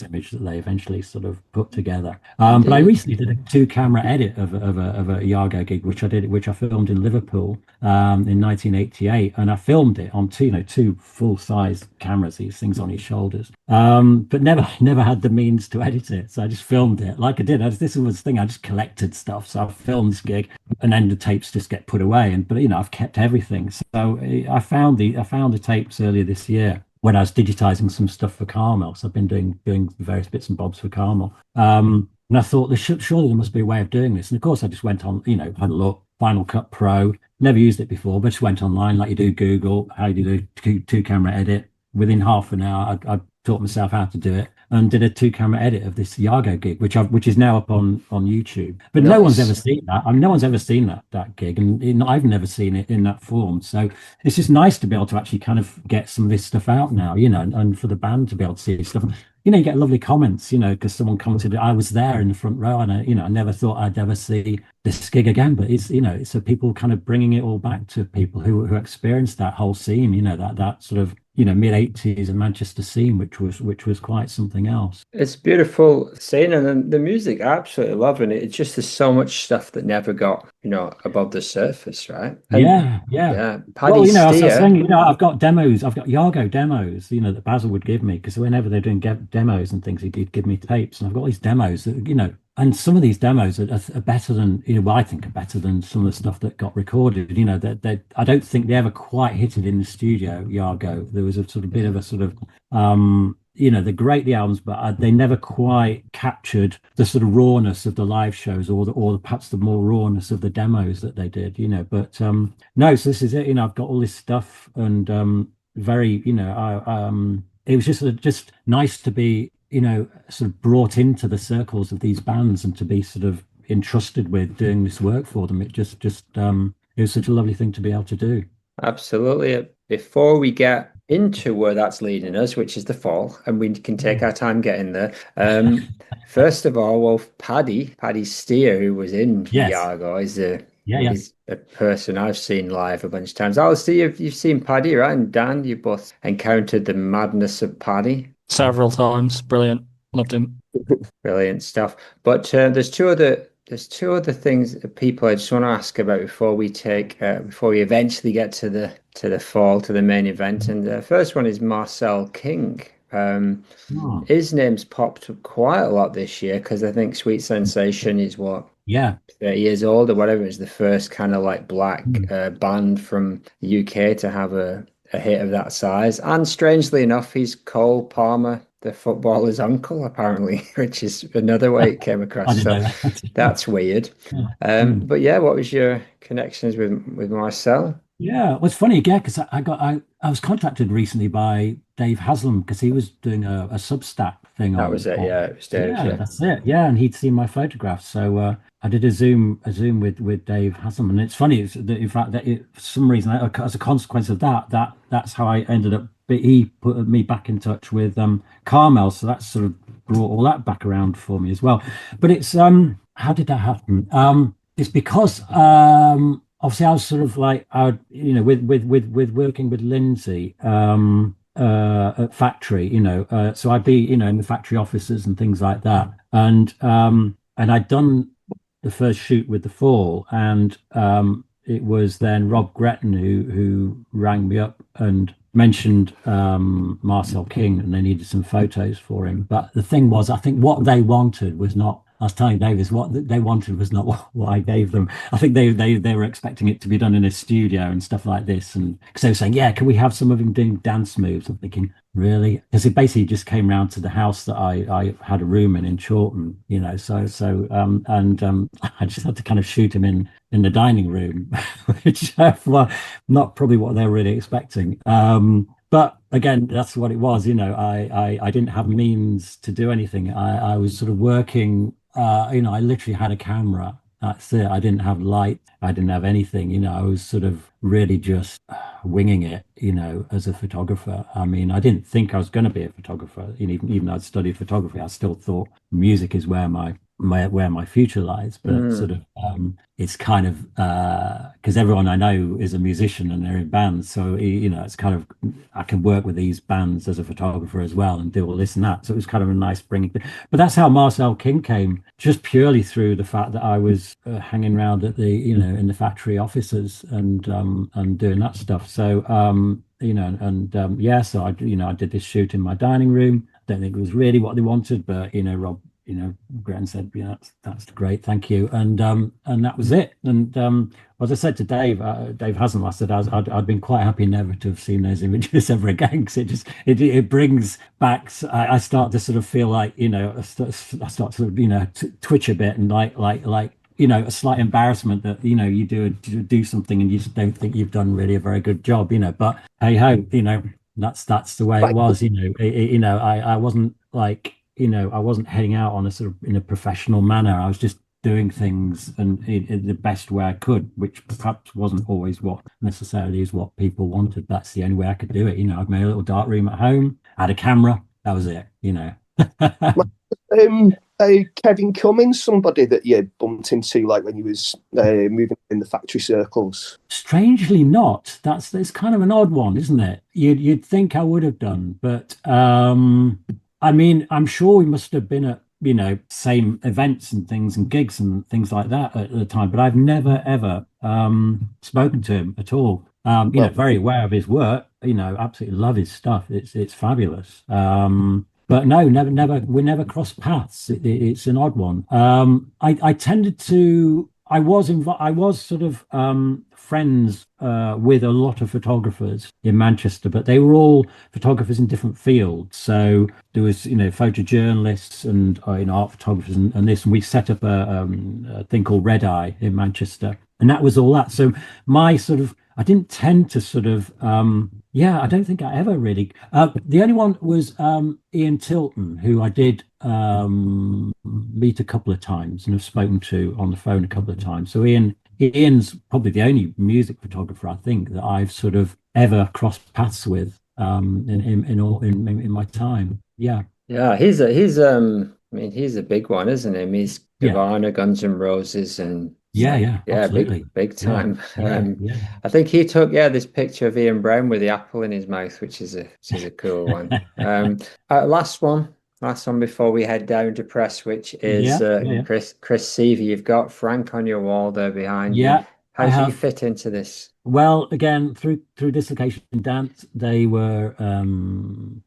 image that they eventually sort of put together. But I recently did a 2-camera edit of a Yargo gig, which I filmed in Liverpool in 1988, and I filmed it on two full-size cameras, these things on his shoulders, but never had the means to edit it, so I just filmed it like I did. This was the thing, I just collected stuff, so I filmed this gig, and then the tapes just get put away, but I've kept everything. So I found the tapes earlier this year when I was digitizing some stuff for Carmel. So I've been doing various bits and bobs for Carmel. And I thought, surely there must be a way of doing this. And of course, I just went on, had a look, Final Cut Pro, never used it before, but just went online like you do Google, how do you do 2-camera edit. Within half an hour, I taught myself how to do it and did a 2-camera edit of this Yargo gig, which is now up on YouTube. But nice. No one's ever seen that. No one's ever seen that gig, and I've never seen it in that form. So it's just nice to be able to actually kind of get some of this stuff out now, and for the band to be able to see this stuff. You get lovely comments, because someone commented, I was there in the front row, and I never thought I'd ever see this gig again. But it's, it's so people kind of bringing it all back to people who experienced that whole scene, that sort of, mid-80s and Manchester scene, which was quite something else. It's beautiful scene, and the music, I absolutely love it. It's just there's so much stuff that never got, above the surface, right? And, yeah. Paddy Steer, I was saying, I've got Yargo demos, that Basil would give me, because whenever they're doing demos and things, he'd give me tapes, and I've got these demos that, and some of these demos are better than, I think are better than some of the stuff that got recorded. I don't think they ever quite hit it in the studio, Yargo. There was a sort of bit of a sort of, they're great, the albums, but they never quite captured the sort of rawness of the live shows, or perhaps the more rawness of the demos that they did, But no, so this is it. I've got all this stuff, and very, it was just nice to be, sort of brought into the circles of these bands and to be sort of entrusted with doing this work for them. It just it was such a lovely thing to be able to do. Absolutely. Before we get into where that's leading us, which is the fall, and we can take our time getting there. First of all, well, Paddy Steer, who was in Yargo, is a person I've seen live a bunch of times. Alistair, you've seen Paddy, right? And Dan, you both encountered the madness of Paddy. Several times. Brilliant. Loved him. Brilliant stuff. But there's two other things people I just want to ask about before we eventually get to the fall, to the main event. And the first one is Marcel King. His name's popped up quite a lot this year, because I think Sweet Sensation is 30 years old or whatever. It's the first kind of like black band from the UK to have a hit of that size. And strangely enough, he's Cole Palmer, the footballer's uncle, apparently, which is another way it came across. So that's weird. But yeah, what was your connections with Marcel? Yeah, well, it's funny again because I was contacted recently by Dave Haslam because he was doing a Substack thing That was it. on Yeah, it was Dave. yeah, Yeah. that's it. Yeah, and he'd seen my photographs, so I did a Zoom with Dave Haslam, and it's funny. It's that in fact that for some reason, as a consequence of that's how I ended up. He put me back in touch with Carmel, so that's sort of brought all that back around for me as well. But it's how did that happen? It's because obviously I was sort of like with working with Lindsay at factory, so I'd be in the factory offices and things like that, and I'd done the first shoot with the Fall, and it was then Rob Gretton who rang me up and mentioned Marcel King, and they needed some photos for him. But the thing was, I think what they wanted was not. I was telling Davis what they wanted was not what I gave them. I think they were expecting it to be done in a studio and stuff like this, and because they were saying, "Yeah, can we have some of him doing dance moves?" I'm thinking, really? Because it basically just came round to the house that I had a room in Chorlton, and I just had to kind of shoot him in the dining room, which well, not probably what they were really expecting. But again, that's what it was. I didn't have means to do anything. I was sort of working. I literally had a camera. That's it. I didn't have light. I didn't have anything. I was sort of really just winging it. As a photographer. I mean, I didn't think I was going to be a photographer. Even though I'd studied photography, I still thought music is where my future lies. But sort of it's kind of because everyone I know is a musician and they're in bands, so it's kind of I can work with these bands as a photographer as well and do all this and that. So it was kind of a nice bringing. But that's how Marcel King came, just purely through the fact that I was hanging around at the in the factory offices and doing that stuff. So yeah, so I did this shoot in my dining room. Don't think it was really what they wanted, but Rob Grant said, yeah, that's great, thank you, and that was it. And as I said to Dave hasn't. I said I'd been quite happy never to have seen those images ever again because it brings back. I start to sort of feel like I start to twitch a bit and like a slight embarrassment that you do something and you just don't think you've done really a very good job. But hey ho, that's the way it was. I wasn't like I wasn't heading out on a sort of in a professional manner. I was just doing things and in the best way I could, which perhaps wasn't always what necessarily is what people wanted. That's the only way I could do it. I've made a little dark room at home, had a camera, that was it. Kevin Cummins, somebody that you bumped into like when you was moving in the factory circles? Strangely not. It's kind of an odd one, isn't it? You'd think I would have done, but I mean, I'm sure we must have been at same events and things and gigs and things like that at the time, but I've never ever spoken to him at all. Very aware of his work, absolutely love his stuff. It's fabulous. But no, never, we never crossed paths. It's an odd one. I tended to, I was sort of friends with a lot of photographers in Manchester, but they were all photographers in different fields. So there was, photojournalists and art photographers and this, and we set up a thing called Red Eye in Manchester, and that was all that. So my sort of, I didn't tend to sort of, I don't think I ever really. The only one was Ian Tilton, who I did meet a couple of times and have spoken to on the phone a couple of times. So Ian's probably the only music photographer I think that I've sort of ever crossed paths with in my time. Yeah. Yeah, he's I mean, he's a big one, isn't he? I mean, he's Nirvana, Guns N' Roses, and yeah, absolutely. big time. Yeah. I think he took this picture of Ian Brown with the apple in his mouth, which is a cool one. Last one before we head down to press, which is Chris Seavey. You've got Frank on your wall there behind you. How do you fit into this? Well, again, through Dislocation Dance, they were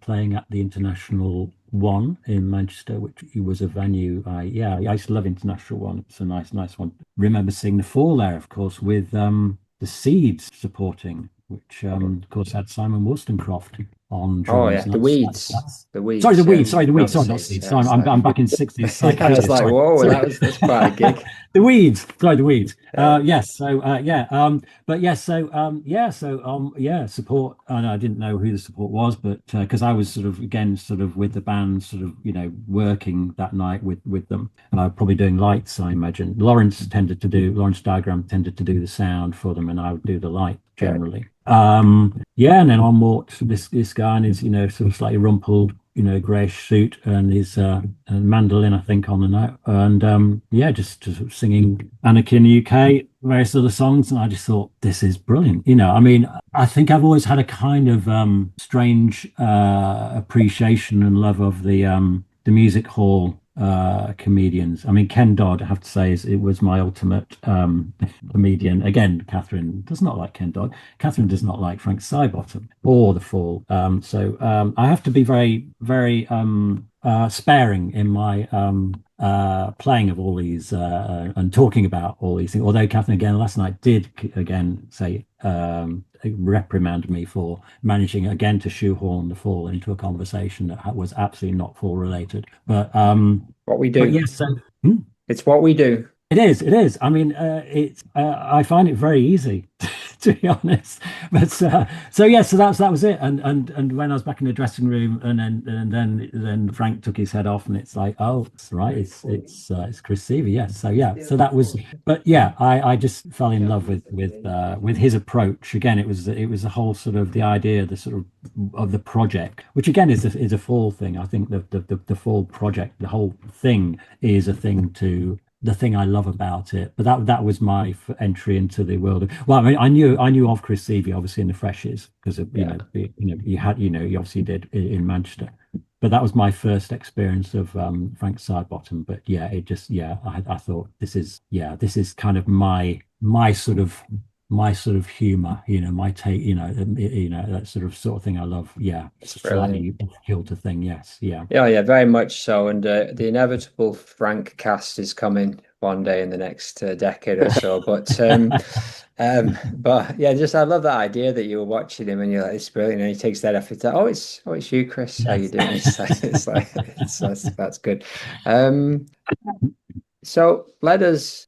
playing at the International One in Manchester, which was a venue. I used to love International One. It's a nice one. Remember seeing the Fall there, of course, with the Seeds supporting, which of course had Simon Wollstonecraft. on Oh drums. yeah, the Weeds. The Weeds. Sorry, the Weeds. Sorry, not not Seeds, Seeds. yeah, Sorry, I'm back in 60s. I was like, Sorry. whoa, Sorry. that's quite a gig. The Weeds. Sorry, the Weeds. Yeah. Yes. So but yes. Support. I didn't know who the Support was, but because I was sort of with the band, sort of working that night with them, and I was probably doing lights. I imagine Lawrence Diagram tended to do the sound for them, and I would do the light generally. And then on walked this guy in his sort of slightly rumpled greyish suit and his mandolin, I think, on the note, and just sort of singing Anarchy in the UK, various other songs, and I just thought, this is brilliant. I mean, I think I've always had a kind of strange appreciation and love of the music hall comedians. I mean, Ken Dodd, I have to say, it was my ultimate comedian. Again, Catherine does not like Ken Dodd. Catherine does not like Frank Sidebottom or the Fall. So I have to be very, very sparing in my playing of all these and talking about all these things. Although Catherine, again, last night did again say reprimand me for managing again to shoehorn the Fall into a conversation that was absolutely not Fall related. But what we do. Yes, it's what we do. It is. I mean, I find it very easy, to be honest. But so that was it. And when I was back in the dressing room, and then Frank took his head off, and it's like, oh, that's right, it's Chris Seavey, yes. So that was. But yeah, I just fell in love with his approach. Again, it was the whole sort of the idea, the sort of the project, which again is a Fall thing. I think the Fall project, the whole thing is a thing to. The thing I love about it, but that was my entry into the world. Well, I mean, I knew of Chris Seavey obviously in the Freshies because you obviously did in Manchester, but that was my first experience of Frank Sidebottom. But yeah, it just I thought this is kind of my sort of humor, my take, that sort of thing I love. Yeah, slightly off-kilter thing. Yes, yeah, very much so. And the inevitable Frank cast is coming one day in the next decade or so. But yeah, just I love that idea that you were watching him and you're like, it's brilliant. And he takes that effort. It's you, Chris. How you doing? That's good. So let us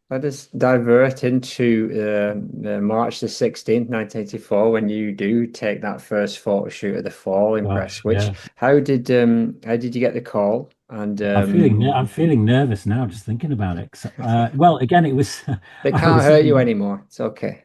divert into March the 16th, 1984, when you do take that first photo shoot of the Fall in Prestwich. How did you get the call? And I'm feeling nervous now just thinking about it. Well, again, it was they can't hurt you anymore. It's okay.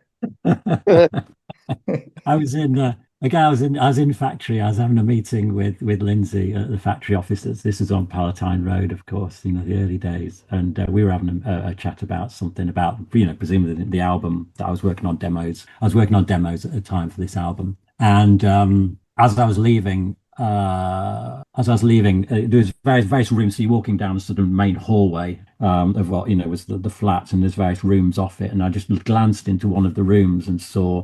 I was in factory. I was having a meeting with Lindsay at the factory office. This is on Palatine Road, of course, the early days, and we were having a chat about something about presumably the album that I was working on demos. I was working on demos at the time for this album, and as I was leaving, there was various rooms. So you're walking down the sort of main hallway of what was the flat, and there's various rooms off it. And I just glanced into one of the rooms and saw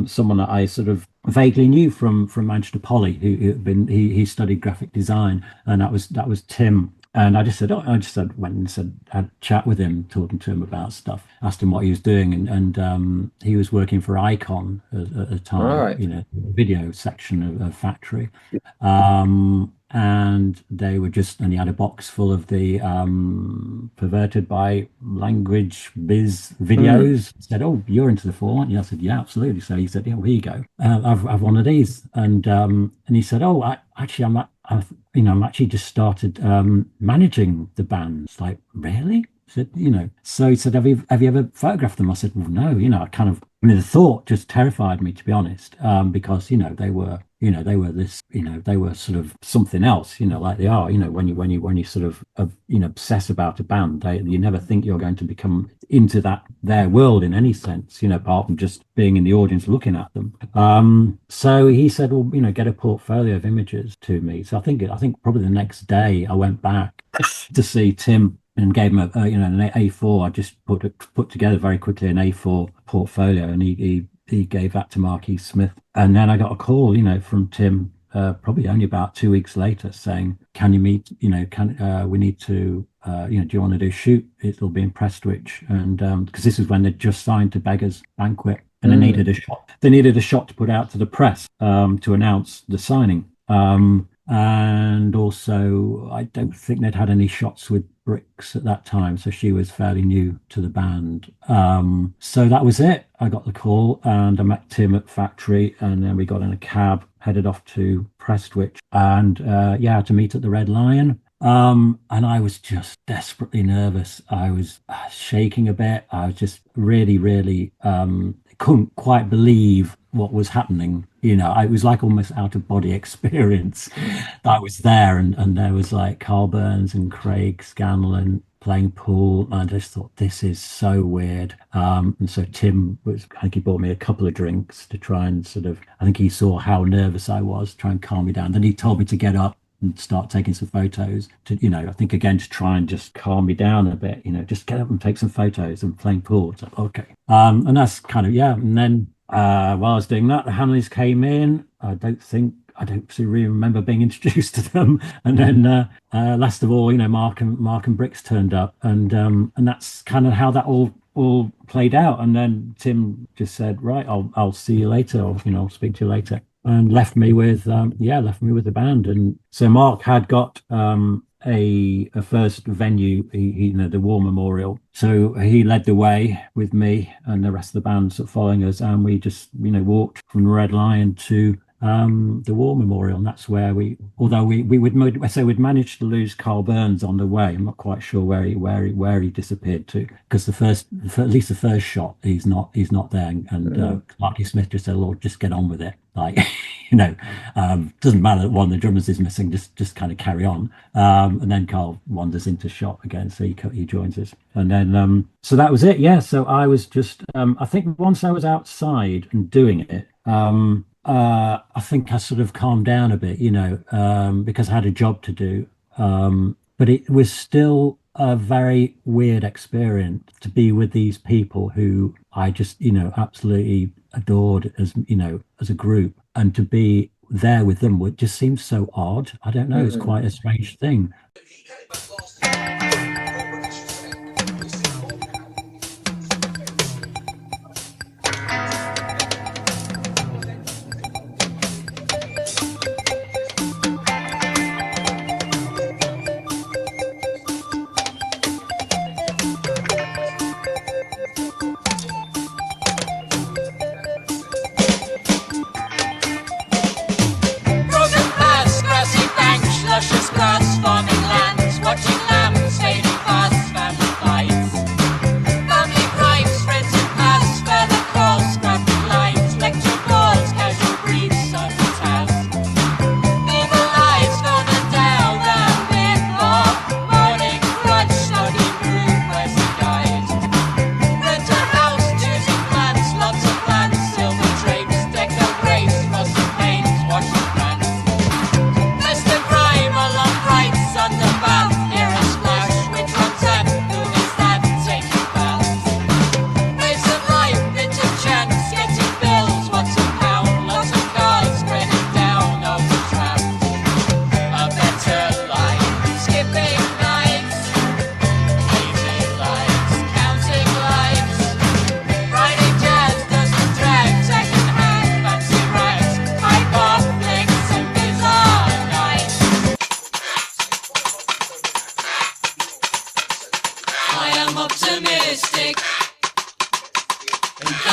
someone that I sort of vaguely knew from Manchester Poly, he studied graphic design, and that was Tim. And I just went and had a chat with him, talking to him about stuff, asked him what he was doing, and he was working for Icon at the time, right. Video section of Factory, and they were and he had a box full of the perverted by language biz videos. He said, "Oh, you're into the Fall, aren't you?" I said, "Yeah, absolutely." So he said, "Yeah, well, here you go. I've one of these," and he said, "Oh, I'm actually just started managing the band." It's like, really? I said, so he said, have you ever photographed them? I said, well, no, the thought just terrified me, to be honest, because they were this, they were sort of something else, like they are, when you sort of obsess about a band, you never think you're going to become into their world in any sense, apart from just being in the audience looking at them. So he said, well, get a portfolio of images to me. So I think probably the next day I went back to see Tim and gave him an A4. I just put together very quickly an A4 portfolio, and he gave that to Marquis Smith. And then I got a call, from Tim, probably only about 2 weeks later, saying, "Can you meet? We need to. Do you want to do a shoot? It'll be in Prestwich." And because this is when they just signed to Beggars Banquet, and they needed a shot. They needed a shot to put out to the press to announce the signing. And also, I don't think they'd had any shots with Bricks at that time, so she was fairly new to the band. So that was it. I got the call, and I met Tim at Factory, and then we got in a cab, headed off to Prestwich, and to meet at the Red Lion. And I was just desperately nervous. I was shaking a bit. I was just really couldn't quite believe what was happening. It was like almost out of body experience. I was there, and there was like Carl Burns and Craig Scanlon playing pool, and I just thought, this is so weird. And so Tim I think he bought me a couple of drinks to try and I think he saw how nervous I was, try and calm me down. Then he told me to get up and start taking some photos to, I think again, to try and just calm me down a bit, just get up and take some photos and playing pool. So, okay. And that's kind of, and then while I was doing that, the Hanleys came in. I don't really remember being introduced to them. And then last of all, Mark and Bricks turned up, and that's kind of how that all played out. And then Tim just said, right, I'll see you later, or I'll speak to you later, and left me with the band. And so Mark had got a first venue, the War Memorial. So he led the way with me and the rest of the band following us, and we just walked from the Red Lion to the War Memorial, and that's where we'd managed to lose Carl Burns on the way. I'm not quite sure where he disappeared to, because at least the first shot he's not there, and Clarky Smith just said, "Lord, just get on with it, like doesn't matter that one of the drummers is missing, just kind of carry on." And then Carl wanders into shot again, so he joins us, and then so that was it. So I was just I think once I was outside and doing it, I think I sort of calmed down a bit, because I had a job to do. But it was still a very weird experience to be with these people who I just, absolutely adored as a group, and to be there with them would just seem so odd. I don't know. It's quite a strange thing.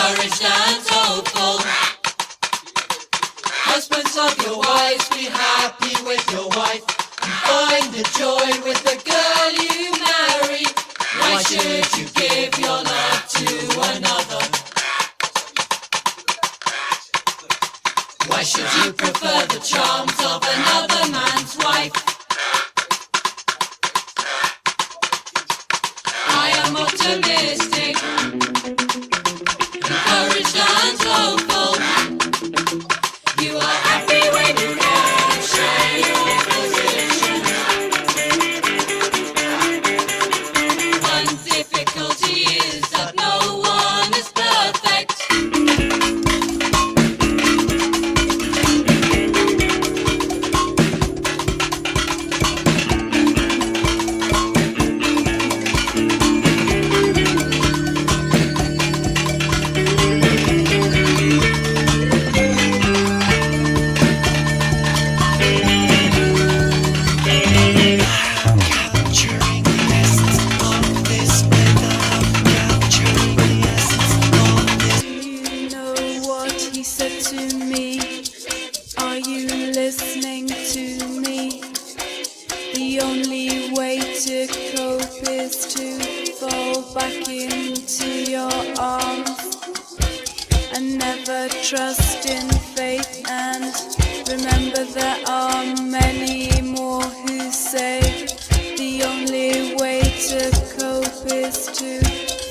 encouraged and hopeful. Husbands of your wives, be happy with your wife, and find the joy with the girl you marry. Why should you give your love to another? Why should you prefer the charms of another man's wife? I am optimistic, encouraged and hopeful. You are happy when you can share your position. One difficulty is that no one is perfect. to cope is to fall back into your arms and never trust in fate. And remember, there are many more who say the only way to cope is to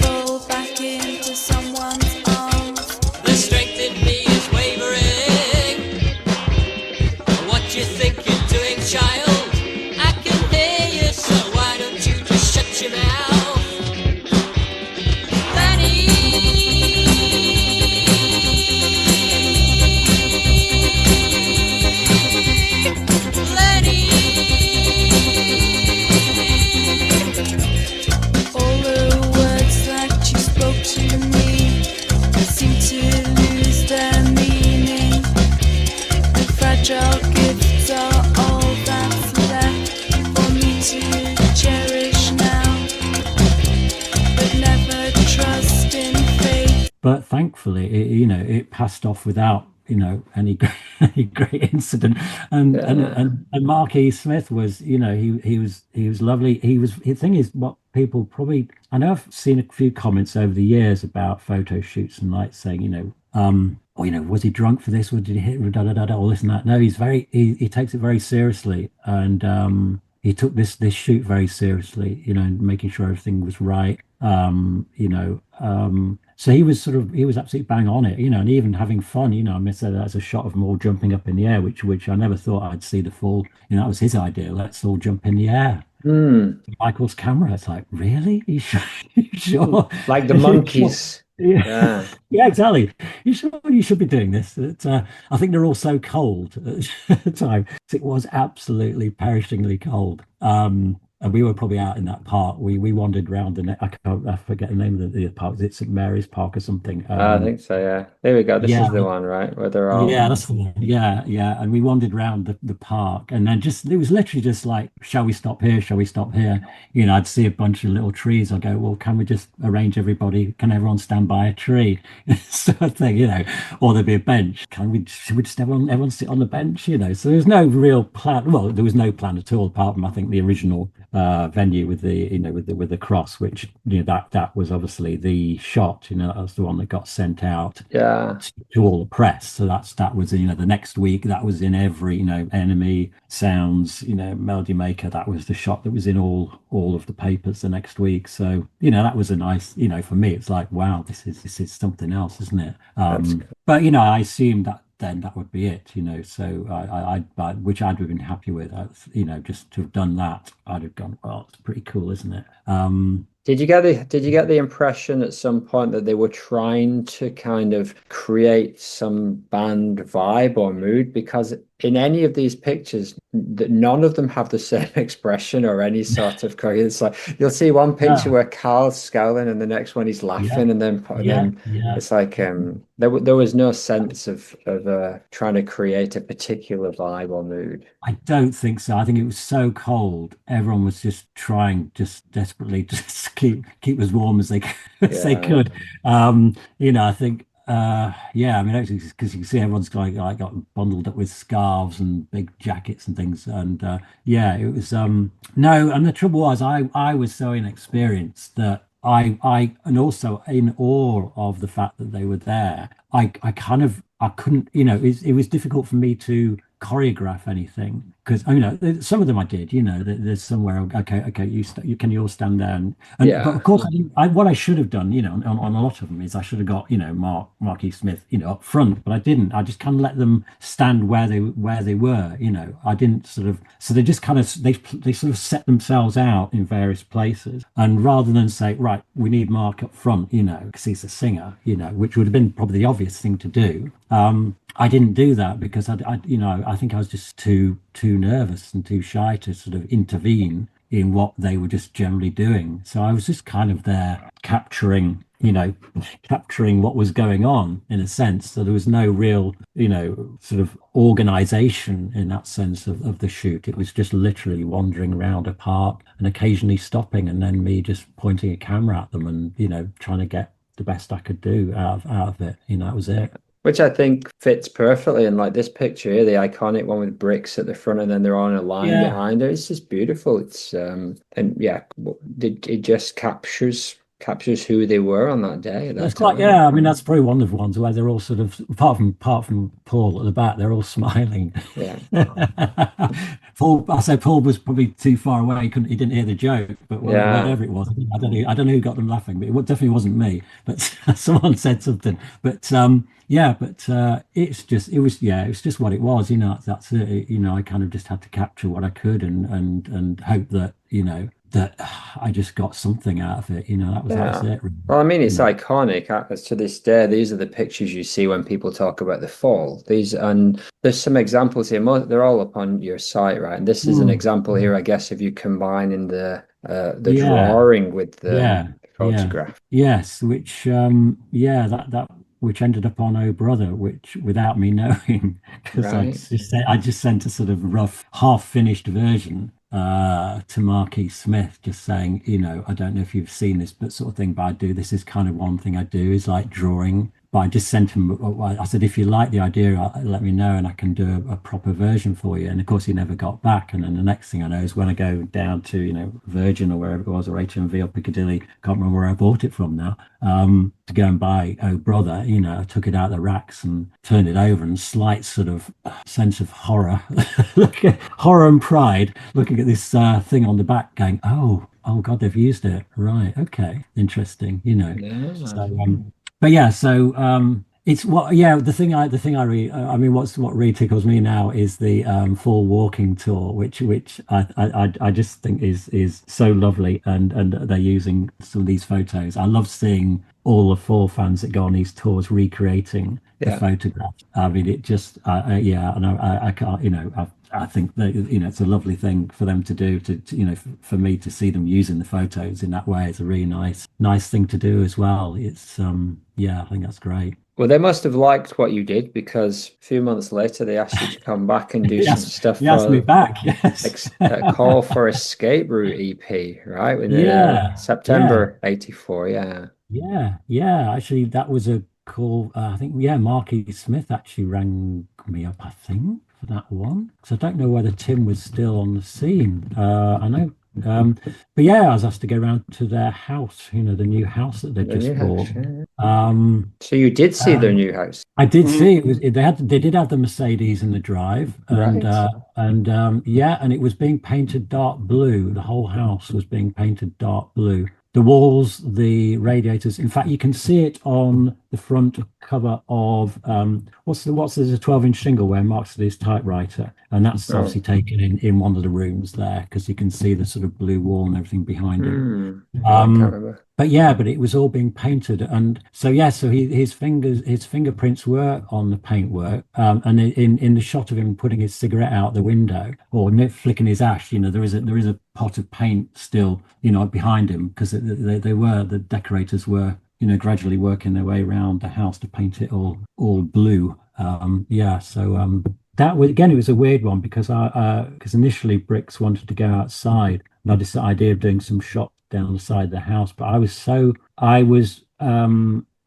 fall back into someone's arms. The strength in me is wavering. What you think you're doing, child? I can hear you, so why don't you just shut your mouth? Lenny, Lenny. All the words that you spoke to me seem to lose their meaning. The fragile gifts are all that's left for me to cherish now, but never trust in fate. But thankfully, it passed off without any any great incident. And Mark E. Smith was, he was lovely. The thing is, what people probably, I know I've seen a few comments over the years about photo shoots and like saying, was he drunk for this? Or did he hit all this and that? No, he takes it very seriously, and he took this shoot very seriously, making sure everything was right. So he was absolutely bang on it, and even having fun, I must say that's a shot of them all jumping up in the air, which I never thought I'd see the full, that was his idea. Let's all jump in the air. Michael's camera. It's like, really? You sure? Like the monkeys. Yeah, exactly. You should be doing this. I think they're all so cold at the time. It was absolutely perishingly cold. And we were probably out in that park. We wandered around I forget the name of the park. Is it St. Mary's Park or something? I think so, yeah. There we go. This is the one, right? Where they're all... Yeah, that's the one. Yeah. And we wandered around the park, and then it was literally just like, shall we stop here? Shall we stop here? I'd see a bunch of little trees. I'd go, well, can we just arrange everybody? Can everyone stand by a tree? Sort of thing, or there'd be a bench. Should we just everyone sit on the bench? So there was no real plan. Well, there was no plan at all, apart from, I think, the original venue with the with the cross, which that was obviously the shot. That was the one that got sent out to all the press. So that was the next week. That was in every Enemy, Sounds, Melody Maker. That was the shot that was in all of the papers the next week. So that was a nice, for me, it's like, wow, this is something else, isn't it? But I assumed that then that would be it, so I which I'd have been happy with, just to have done that. I'd have gone, well, it's pretty cool, isn't it? Did you get the impression at some point that they were trying to kind of create some band vibe or mood? Because in any of these pictures, none of them have the same expression or any sort of it's like you'll see one picture where Carl's scowling and the next one he's laughing, and then it's like there was no sense of trying to create a particular vibe or mood. I don't think so. I think it was so cold, everyone was just trying desperately to keep as warm as they could. I think because you can see everyone's got bundled up with scarves and big jackets and things, and it was no. And the trouble was, I was so inexperienced that I and also in awe of the fact that they were there. I couldn't, it was difficult for me to choreograph anything, because some of them I did. There's somewhere, okay, can you all stand there, and but of course what I should have done, on a lot of them, is I should have got Mark E. Smith up front, but I didn't. I just kind of let them stand where they were. I didn't so they just kind of they sort of set themselves out in various places, and rather than say, right, we need Mark up front, because he's a singer, which would have been probably the obvious thing to do. I didn't do that because I think I was just too nervous and too shy to sort of intervene in what they were just generally doing. So I was just kind of there capturing what was going on, in a sense. So there was no real, sort of organization in that sense of the shoot. It was just literally wandering around a park and occasionally stopping, and then me just pointing a camera at them and, trying to get the best I could do out of it. That was it. which I think fits perfectly in like this picture here, the iconic one with bricks at the front and then they're on a line behind her. It's just beautiful. It's and yeah, it just captures who they were on that day. That's quite, yeah. I mean, that's probably one of the ones where they're all sort of, apart from Paul at the back, they're all smiling. Yeah. I say Paul was probably too far away. He didn't hear the joke, but whatever it was, I don't know who got them laughing, but it definitely wasn't me. But someone said something. But it's just what it was. You know, that's it. You know, I kind of just had to capture what I could and hope that, you know, that I just got something out of it. You know, that's it. Really. Well, I mean, it's iconic. As to this day, these are the pictures you see when people talk about the fall. And there's some examples here. They're all up on your site, right? And this is an example here, I guess, if you combine in the drawing with the photograph. Yes, which that which ended up on Oh Brother, which without me knowing, because I just sent a sort of rough, half-finished version to Marquis Smith, just saying, you know, I don't know if you've seen this, but sort of thing, but this is kind of one thing I do is like drawing. But I just sent him, I said, if you like the idea, let me know and I can do a proper version for you. And of course, he never got back. And then the next thing I know is when I go down to, you know, Virgin or wherever it was, or HMV or Piccadilly, can't remember where I bought it from now, to go and buy Oh Brother, you know, I took it out of the racks and turned it over, and slight sort of sense of horror, horror and pride, looking at this thing on the back going, oh God, they've used it. Right. Okay. Interesting. You know, but yeah, so it's the thing I mean, what really tickles me now is the Fall walking tour, which I just think is so lovely, and they're using some of these photos. I love seeing all the Fall fans that go on these tours recreating the photographs. I mean, it just and I can't, you know, I think that, you know, it's a lovely thing for them to do, to you know, for me to see them using the photos in that way is a really nice thing to do as well. It's I think that's great. Well, they must have liked what you did, because a few months later they asked you to come back and do some stuff. He asked me back, yes. Call for Escape Route EP, right? With September '84, yeah. Actually, that was a call. I think Marquis Smith actually rang me up, I think, for that one, because I don't know whether Tim was still on the scene. I know. But yeah, I was asked to go around to their house, you know, the new house that they just bought. So you did see their new house? I did see it. They did have the Mercedes in the drive, and and it was being painted dark blue. The whole house was being painted dark blue. The walls, the radiators. In fact, you can see it on the front cover of there's a 12-inch shingle where Mark's his typewriter, and that's obviously taken in one of the rooms there, because you can see the sort of blue wall and everything behind it. But it was all being painted, and so his fingerprints were on the paintwork, and in the shot of him putting his cigarette out the window or flicking his ash, you know, there is a pot of paint still, you know, behind him, because the decorators were, you know, gradually working their way around the house to paint it all blue. That was, again, it was a weird one, because initially Bricks wanted to go outside, and I had this idea of doing some shots down the side of the house, but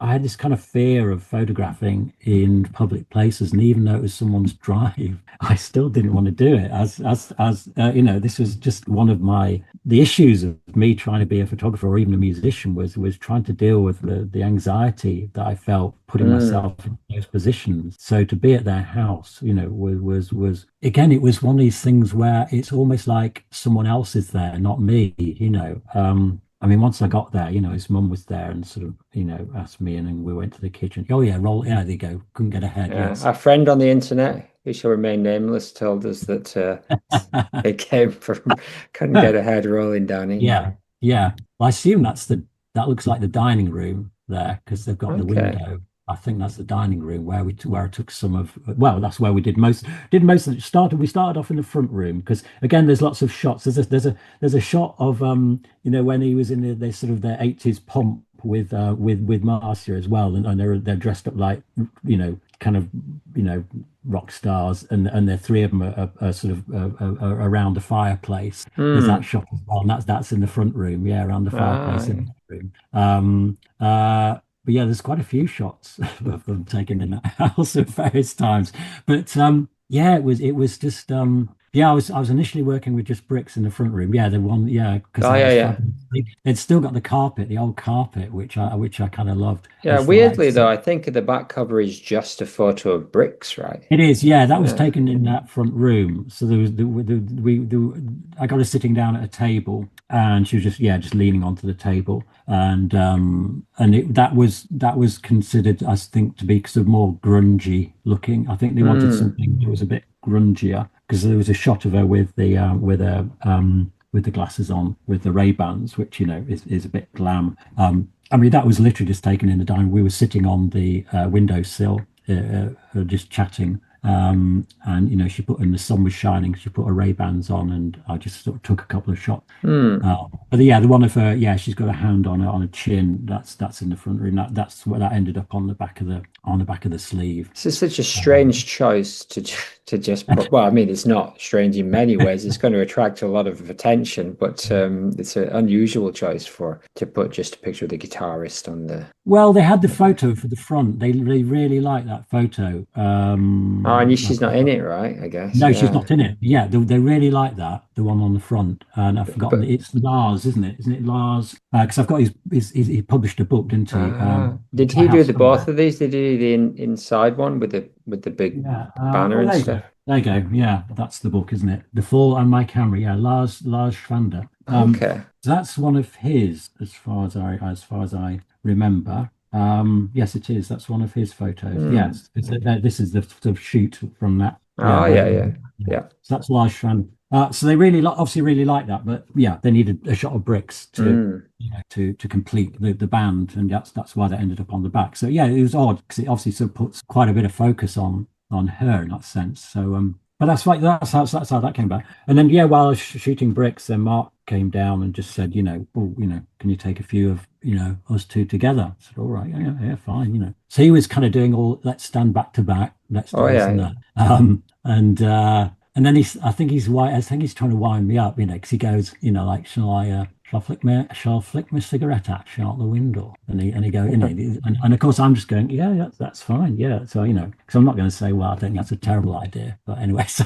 I had this kind of fear of photographing in public places, and even though it was someone's drive, I still didn't want to do it. As you know, this was just one of the issues of me trying to be a photographer or even a musician was trying to deal with the anxiety that I felt putting myself in those positions. So to be at their house, you know, was again, it was one of these things where it's almost like someone else is there, not me. You know. I mean, once I got there, you know, his mum was there and sort of, you know, asked me, and then we went to the kitchen. Oh yeah, there you go. Couldn't get ahead. Yeah. Yes. Our friend on the internet, who shall remain nameless, told us that they came from couldn't get ahead rolling down England. Yeah. Well, I assume that looks like the dining room there, because they've got the window. I think that's the dining room where I took some of. Well, that's where we did most of it. We started off in the front room, because again, there's lots of shots. There's a shot of you know, when he was in the sort of their 80s pomp with Marcia as well, and they're dressed up like, you know, kind of, you know, rock stars, and the three of them are sort of around the fireplace. There's that shot as well, and that's in the front room, around the fireplace in the room. but yeah, there's quite a few shots of them taken in that house at various times. But yeah, it was just yeah, I was initially working with just bricks in the front room. Yeah, the one, yeah, because Oh that yeah, was yeah. fabulous. They'd still got the carpet, the old carpet, which I kind of loved. I Yeah, just thought that weirdly though, I think the back cover is just a photo of bricks, right? it is, yeah. That was Yeah. taken in that front room. So there was I got her sitting down at a table, and she was just leaning onto the table, that was considered, I think, to be sort of more grungy looking. I think they wanted Mm. something that was a bit grungier because there was a shot of her with the glasses on, with the Ray-Bans, which is a bit glam. I mean, that was literally just taken in the dining. We were sitting on the windowsill, just chatting. And she put, and the sun was shining. She put her Ray-Bans on, and I just sort of took a couple of shots. Mm. But yeah, the one of her, yeah, she's got a hand on her chin. That's in the front room. That's where that ended up on the back of the sleeve. This is such a strange choice to just put. Well, I mean, it's not strange in many ways. It's going to attract a lot of attention, but it's an unusual choice to put just a picture of the guitarist on the. Well, they had the photo for the front. They really like that photo. Oh, and she's not in it, right? I guess. No, she's Yeah. not in it. Yeah, they really like that, the one on the front. And I've forgotten, But it's Lars, isn't it? Isn't it Lars? Because I've got he published a book, didn't he? did he do the both of these? Did he do the inside one with the big Yeah. banner and There you stuff? go. There you go. Yeah, that's the book, isn't it? The Fall and My Camera. Yeah, Lars Schwander. Okay. That's one of his, as far as I remember. Yes, it is. That's one of his photos. Yes, this is the sort of shoot from that. Oh yeah. So that's Lars Schwander. So they obviously really like that, but yeah, they needed a shot of bricks to to complete the band, and that's why they ended up on the back. So yeah, it was odd because it obviously sort of puts quite a bit of focus on her in that sense. So but that's how that came about. And then yeah, while I was shooting bricks, then Mark came down and just said, can you take a few of us two together? I said, all right, yeah, fine, So he was kind of doing all, let's stand back to back, let's do this and that. And then I think he's trying to wind me up, because he goes, like, shall I flick my cigarette ash out the window? And he goes, and of course I'm just going, yeah, that's fine, yeah. So because I'm not going to say, well, I think that's a terrible idea, but anyway, so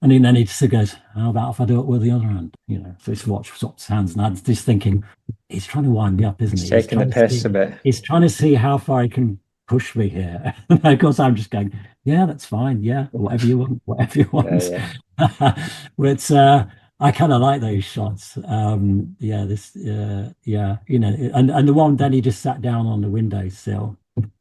and then he just goes, how about if I do it with the other hand? So it's swaps hands, and I'm just thinking, he's trying to wind me up, isn't he? He's taking the piss a bit. He's trying to see how far he can push me here. And of course I'm just going, yeah, that's fine, yeah, whatever you want. But I kind of like those shots. And the one, then he just sat down on the windowsill,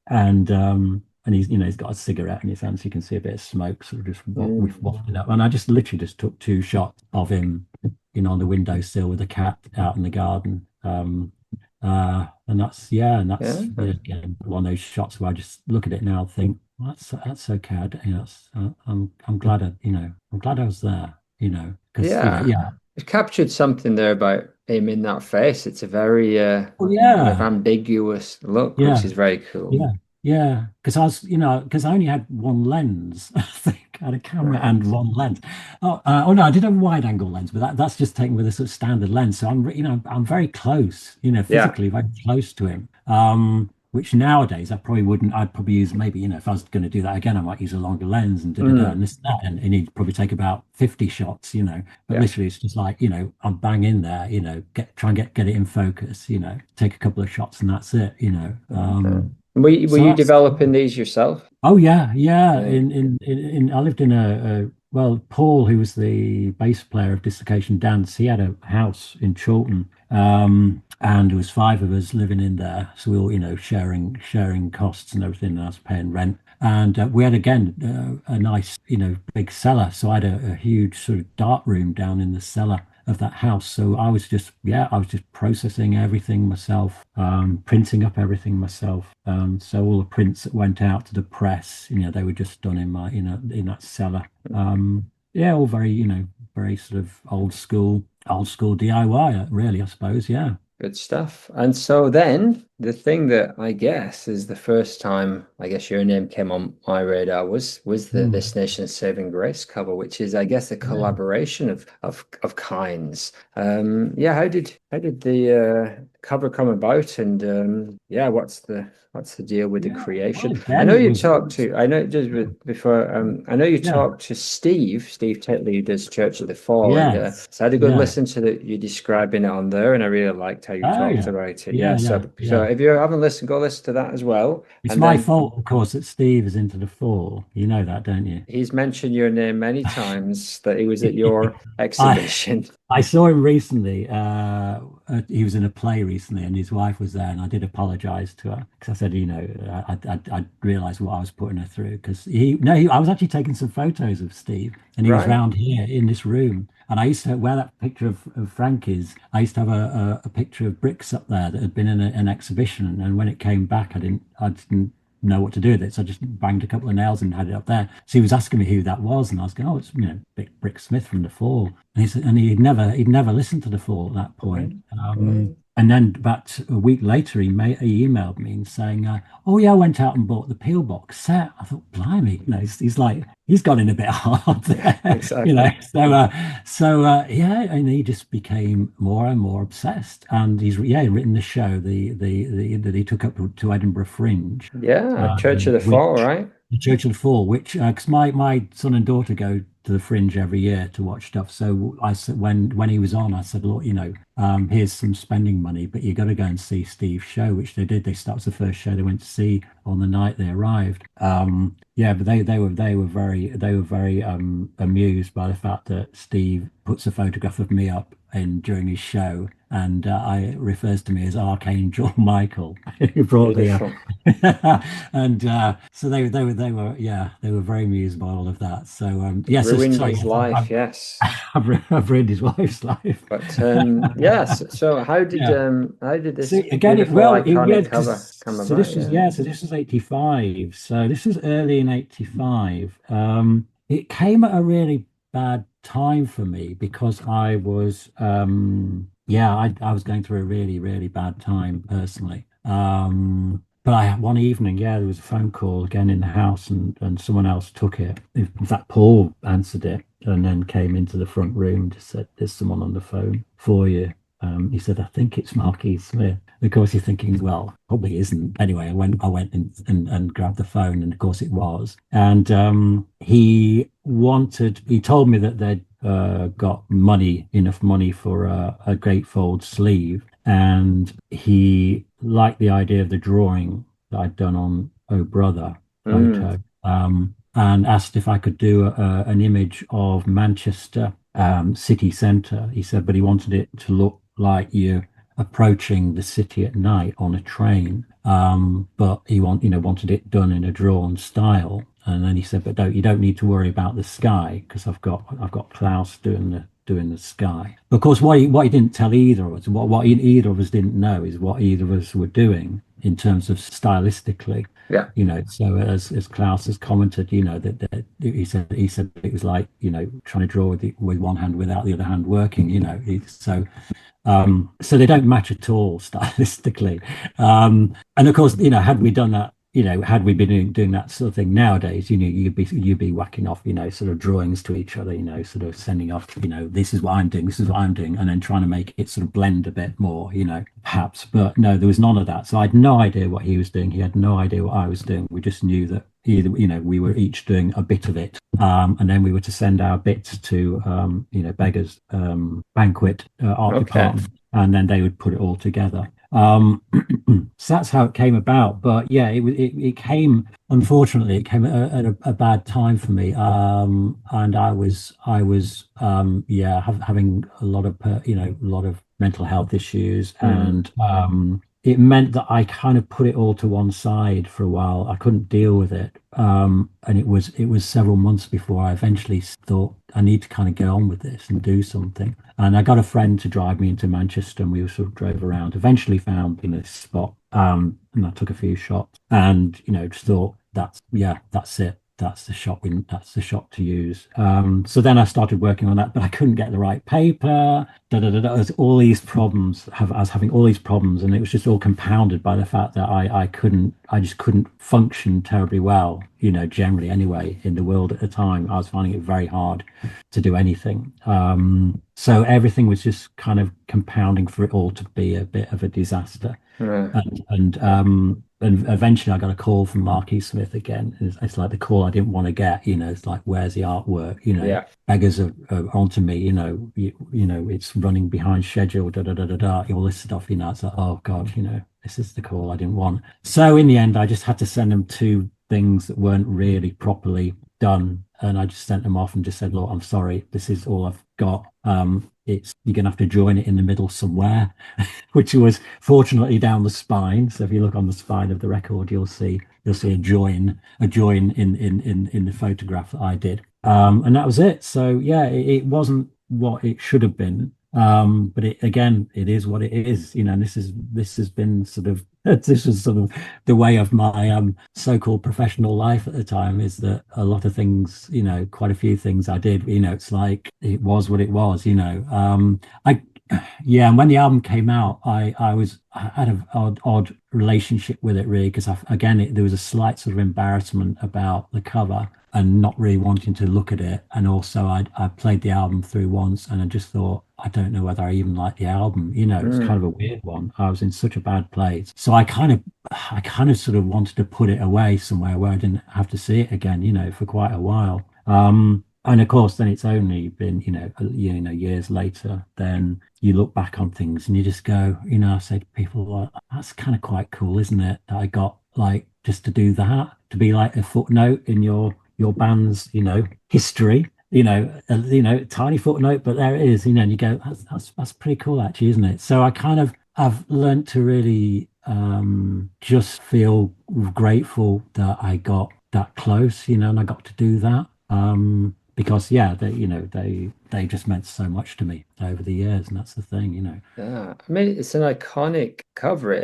and he's got a cigarette in his hand, so you can see a bit of smoke sort of just wafting up. And I just literally just took 2 shots of him on the windowsill with a cat out in the garden. And that's again one of those shots where I just look at it now and think, well, that's okay. I'm glad I was there, because it captured something there about him in that face. It's a very kind of ambiguous look, which is very cool. Yeah, because I only had one lens. I think I had a camera and one lens. No, I did have a wide angle lens, but that's just taken with a sort of standard lens. So I'm very close, physically very close to him. Which nowadays I probably wouldn't. I'd probably use, maybe, if I was going to do that again, I might use a longer lens and and this and that, and he'd probably take about 50 shots, But literally, it's just like, I'm bang in there, try and get it in focus, take a couple of shots and that's it, Were you developing these yourself? Oh yeah. In I lived in Paul, who was the bass player of Dislocation Dance, he had a house in Chorlton, and there was 5 of us living in there, so we all sharing costs and everything, and I was paying rent. And we had, again, a nice big cellar, so I had a huge sort of dark room down in the cellar of that house. So I was just processing everything myself, printing up everything myself. So all the prints that went out to the press, they were just done in my in that cellar. All very very sort of old school DIY, really, I suppose. Yeah. Good stuff. And so then the thing that I guess is the first time I guess your name came on my radar was the This Nation's Saving Grace cover, which is I guess a collaboration of kinds. How did the cover come about, and what's the deal with the creation? Well, I know you was, talked to I know just before I know you talked to Steve Tetley, who does Church of the Fall, and so I had a good listen to you describing it on there, and I really liked how you talked about it. So if you haven't listened, go listen to that as well. It's my fault, of course, that Steve is into the Fall. You know that, don't you? He's mentioned your name many times, that he was at your exhibition. I saw him recently. He was in a play recently, and his wife was there, and I did apologize to her because I said, I realized what I was putting her through, because I was actually taking some photos of Steve, and he was round here in this room. And I used to, where that picture of Frank is, I used to have a picture of bricks up there that had been in an exhibition. And when it came back, I didn't know what to do with it. So I just banged a couple of nails and had it up there. So he was asking me who that was. And I was going, oh, it's, Brick Smith from The Fall. And he said, and he'd never listened to The Fall at that point. And then about a week later, he emailed me and saying, oh, yeah, I went out and bought the P.O.D.C.A.S.T. I thought, blimey, he's like, he's got in a bit hard there, exactly. And he just became more and more obsessed. And he's written the show that he took up to Edinburgh Fringe. Church of the Fall, right? The Church of the Fall, which because my son and daughter go to the Fringe every year to watch stuff. So I said, when he was on, I said, look, here's some spending money, but you got to go and see Steve's show, which they did. That was the first show they went to see on the night they arrived. But they were very amused by the fact that Steve puts a photograph of me up during his show, and I refers to me as Archangel Michael, who brought the and so they were very amused by all of that. So ruined his life. I've ruined his wife's life. But so how did this again? Iconic cover come about? So this was 85. So this was early in 85. It came at a really bad time for me because I was I was going through a really, really bad time personally. But one evening, there was a phone call again in the house, and someone else took it. In fact, Paul answered it and then came into the front room and just said, there's someone on the phone for you. He said, I think it's Mark E. Smith. Of course, you're thinking, well, probably isn't. Anyway, I went and grabbed the phone, and of course it was. And he told me that they'd got enough money for a gatefold sleeve, and he liked the idea of the drawing that I'd done on Oh Brother photo, and asked if I could do an image of Manchester city centre. He said, but he wanted it to look like you're approaching the city at night on a train, but he wanted it done in a drawn style. And then he said, but you don't need to worry about the sky, because I've got Klaus doing the sky. Of course, what he didn't tell either of us, what either of us didn't know, is what either of us were doing in terms of stylistically. So as Klaus has commented, that he said it was like trying to draw with one hand without the other hand working. So they don't match at all stylistically. And of course, had we done that, had we been doing that sort of thing nowadays, you'd be whacking off, sort of drawings to each other, sort of sending off, this is what I'm doing, and then trying to make it sort of blend a bit more, perhaps. But no, there was none of that. So I had no idea what he was doing. He had no idea what I was doing. We just knew that either, we were each doing a bit of it. And then we were to send our bits to, Beggar's Banquet art department, and then they would put it all together. So that's how it came about. But it came, unfortunately, it came at a bad time for me. And I was having a lot of mental health issues, and it meant that I kind of put it all to one side for a while. I couldn't deal with it. And it was several months before I eventually thought, I need to kind of get on with this and do something. And I got a friend to drive me into Manchester, and we sort of drove around, eventually found this spot, and I took a few shots, and just thought, that's it. that's the shot to use. So then I started working on that, but I couldn't get the right paper. There's all these problems. I was having all these problems, and it was just all compounded by the fact that I just couldn't function terribly well, generally anyway, in the world at the time. I was finding it very hard to do anything. So everything was just kind of compounding for it all to be a bit of a disaster. And eventually I got a call from Marky Smith again. It's like the call I didn't want to get, it's like, where's the artwork? Beggars are onto me, it's running behind schedule, all this stuff, it's like, oh God, this is the call I didn't want. So in the end, I just had to send them 2 things that weren't really properly done. And I just sent them off and just said, look, I'm sorry, this is all I've got. You're gonna have to join it in the middle somewhere, which was fortunately down the spine. So if you look on the spine of the record, you'll see a join in the photograph that I did. And that was it. So yeah, it wasn't what it should have been. But it is what it is, and this has been this was sort of the way of my so-called professional life at the time, is that a lot of things, quite a few things I did, it's like it was what it was, and when the album came out, I had an odd relationship with it, really, because there was a slight sort of embarrassment about the cover and not really wanting to look at it. And also I played the album through once and I just thought, I don't know whether I even like the album. It's kind of a weird one. I was in such a bad place. So I kind of sort of wanted to put it away somewhere where I didn't have to see it again, for quite a while. And of course, then it's only been, years later, then you look back on things and you just go, I say to people, well, that's kind of quite cool, isn't it? That I got like just to do that, to be like a footnote in your band's, history, a tiny footnote, but there it is, and you go, that's pretty cool, actually, isn't it? So I've learned to really just feel grateful that I got that close, and I got to do that. Because they just meant so much to me over the years, and that's the thing, Yeah, I mean, it's an iconic cover.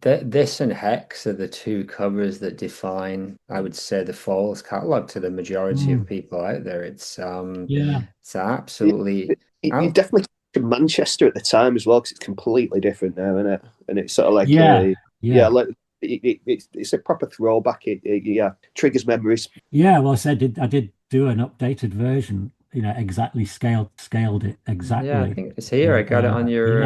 This and Hex are the 2 covers that define, I would say, the Falls catalog to the majority of people out there. It's absolutely. You definitely to Manchester at the time as well, because it's completely different now, isn't it? And it's sort of like like. It's a proper throwback. It triggers memories. Yeah, well, I did do an updated version. Exactly scaled it exactly. Yeah, I think it's here. I got it on your